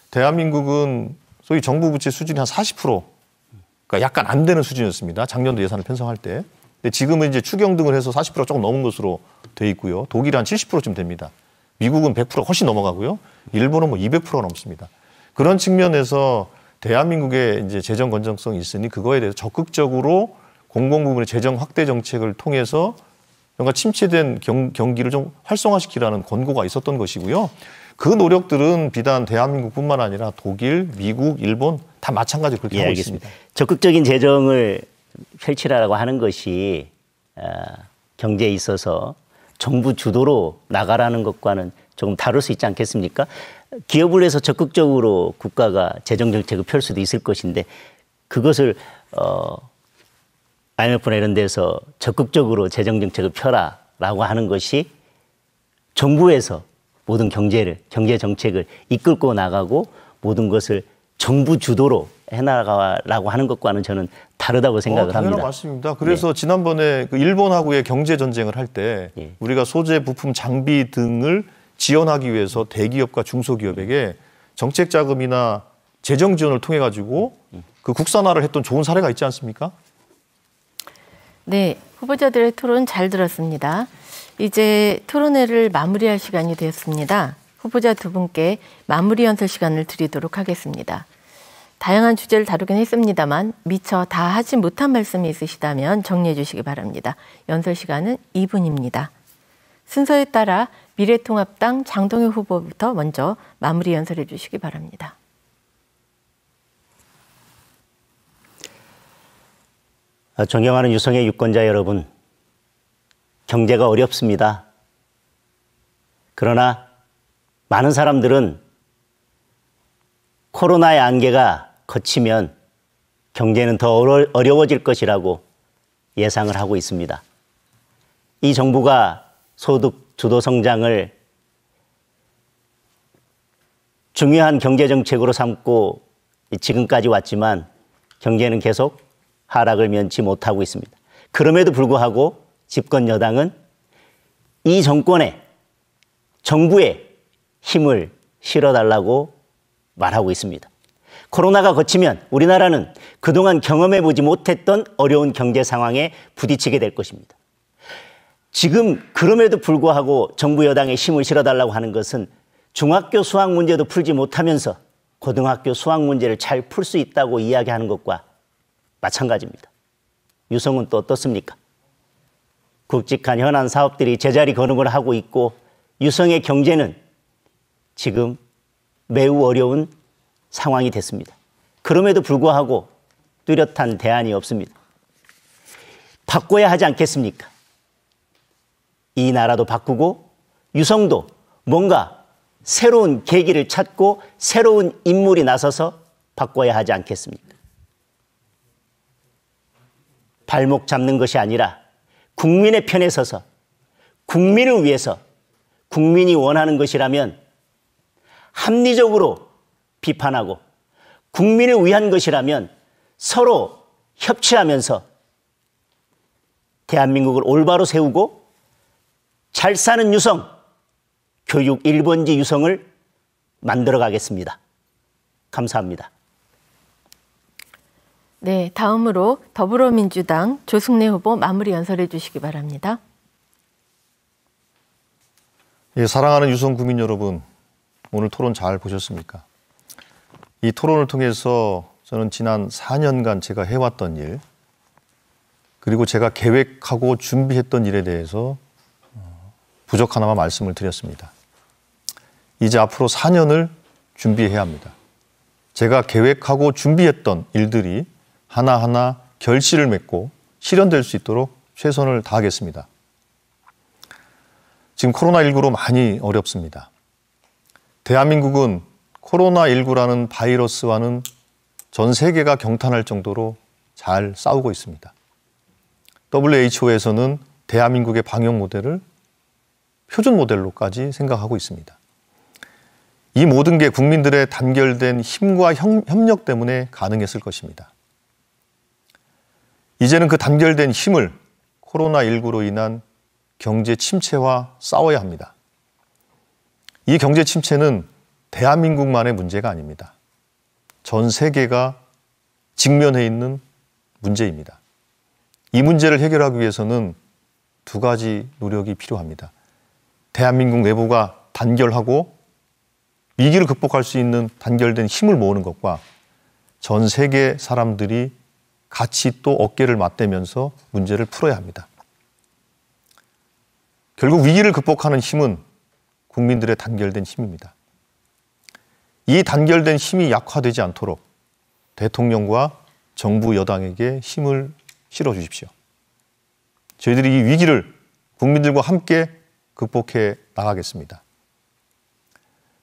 대한민국은 소위 정부 부채 수준이 한 40%, 그러니까 약간 안 되는 수준이었습니다. 작년도 예산을 편성할 때. 근데 지금은 이제 추경 등을 해서 40% 조금 넘은 것으로 돼 있고요. 독일이 한 70%쯤 됩니다. 미국은 100% 훨씬 넘어가고요. 일본은 뭐 200% 넘습니다. 그런 측면에서 대한민국의 이제 재정 건전성이 있으니 그거에 대해서 적극적으로 공공부문의 재정 확대 정책을 통해서 뭔가 침체된 경기를 좀 활성화시키라는 권고가 있었던 것이고요. 그 노력들은 비단 대한민국뿐만 아니라 독일, 미국, 일본 다 마찬가지로 그렇게 하고 있습니다. 적극적인 재정을 펼치라고 하는 것이 경제에 있어서 정부 주도로 나가라는 것과는 조금 다를 수 있지 않겠습니까? 기업을 위해서 적극적으로 국가가 재정 정책을 펼 수도 있을 것인데 그것을 IMF나 이런 데서 적극적으로 재정 정책을 펴라라고 하는 것이 정부에서 모든 경제 정책을 이끌고 나가고 모든 것을 정부 주도로 해나가라고 하는 것과는 저는 다르다고 생각을 당연한 합니다. 말씀입니다. 그래서 지난번에 그 일본하고의 경제 전쟁을 할 때 우리가 소재, 부품, 장비 등을 지원하기 위해서 대기업과 중소기업에게 정책 자금이나 재정 지원을 통해 가지고 그 국산화를 했던 좋은 사례가 있지 않습니까? 네, 후보자들의 토론 잘 들었습니다. 이제 토론회를 마무리할 시간이 되었습니다. 후보자 두 분께 마무리 연설 시간을 드리도록 하겠습니다. 다양한 주제를 다루긴 했습니다만 미처 다 하지 못한 말씀이 있으시다면 정리해 주시기 바랍니다. 연설 시간은 2분입니다. 순서에 따라 미래통합당 장동혁 후보부터 먼저 마무리 연설해 주시기 바랍니다. 존경하는 유성의 유권자 여러분, 경제가 어렵습니다. 그러나 많은 사람들은 코로나의 안개가 거치면 경제는 더 어려워질 것이라고 예상을 하고 있습니다. 이 정부가 소득 주도 성장을 중요한 경제 정책으로 삼고 지금까지 왔지만 경제는 계속 하락을 면치 못하고 있습니다. 그럼에도 불구하고 집권 여당은 이 정부에 힘을 실어달라고 말하고 있습니다. 코로나가 거치면 우리나라는 그동안 경험해보지 못했던 어려운 경제 상황에 부딪히게 될 것입니다. 지금 그럼에도 불구하고 정부 여당에 힘을 실어달라고 하는 것은 중학교 수학 문제도 풀지 못하면서 고등학교 수학 문제를 잘 풀 수 있다고 이야기하는 것과 마찬가지입니다. 유성은 또 어떻습니까? 굵직한 현안 사업들이 제자리 걸음을 하고 있고 유성의 경제는 지금 매우 어려운 상황이 됐습니다. 그럼에도 불구하고 뚜렷한 대안이 없습니다. 바꿔야 하지 않겠습니까? 이 나라도 바꾸고 유성도 뭔가 새로운 계기를 찾고 새로운 인물이 나서서 바꿔야 하지 않겠습니까? 발목 잡는 것이 아니라 국민의 편에 서서 국민을 위해서 국민이 원하는 것이라면 합리적으로 비판하고 국민을 위한 것이라면 서로 협치하면서 대한민국을 올바로 세우고 잘 사는 유성, 교육 1번지 유성을 만들어 가겠습니다. 감사합니다. 네, 다음으로 더불어민주당 조승래 후보 마무리 연설해 주시기 바랍니다. 예, 사랑하는 유성 국민 여러분, 오늘 토론 잘 보셨습니까? 이 토론을 통해서 저는 지난 4년간 제가 해왔던 일, 그리고 제가 계획하고 준비했던 일에 대해서 부족하나마 말씀을 드렸습니다. 이제 앞으로 4년을 준비해야 합니다. 제가 계획하고 준비했던 일들이 하나하나 결실을 맺고 실현될 수 있도록 최선을 다하겠습니다. 지금 코로나19로 많이 어렵습니다. 대한민국은 코로나19라는 바이러스와는 전 세계가 경탄할 정도로 잘 싸우고 있습니다. WHO에서는 대한민국의 방역 모델을 표준 모델로까지 생각하고 있습니다. 이 모든 게 국민들의 단결된 힘과 협력 때문에 가능했을 것입니다. 이제는 그 단결된 힘을 코로나19로 인한 경제 침체와 싸워야 합니다. 이 경제 침체는 대한민국만의 문제가 아닙니다. 전 세계가 직면해 있는 문제입니다. 이 문제를 해결하기 위해서는 두 가지 노력이 필요합니다. 대한민국 내부가 단결하고 위기를 극복할 수 있는 단결된 힘을 모으는 것과 전 세계 사람들이 같이 또 어깨를 맞대면서 문제를 풀어야 합니다. 결국 위기를 극복하는 힘은 국민들의 단결된 힘입니다. 이 단결된 힘이 약화되지 않도록 대통령과 정부 여당에게 힘을 실어주십시오. 저희들이 이 위기를 국민들과 함께 극복해 나가겠습니다.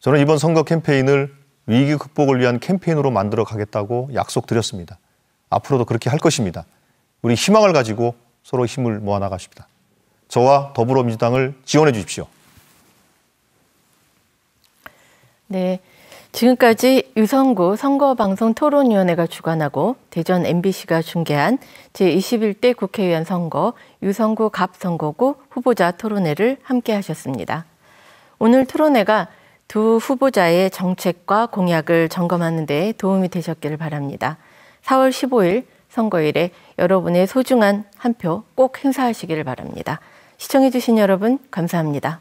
저는 이번 선거 캠페인을 위기 극복을 위한 캠페인으로 만들어 가겠다고 약속드렸습니다. 앞으로도 그렇게 할 것입니다. 우리 희망을 가지고 서로 힘을 모아 나가십시다. 저와 더불어민주당을 지원해 주십시오. 네, 지금까지 유성구 선거방송토론위원회가 주관하고 대전 MBC가 중계한 제21대 국회의원 선거 유성구 갑선거구 후보자 토론회를 함께 하셨습니다. 오늘 토론회가 두 후보자의 정책과 공약을 점검하는 데 도움이 되셨기를 바랍니다. 4월 15일 선거일에 여러분의 소중한 한 표 꼭 행사하시기를 바랍니다. 시청해주신 여러분 감사합니다.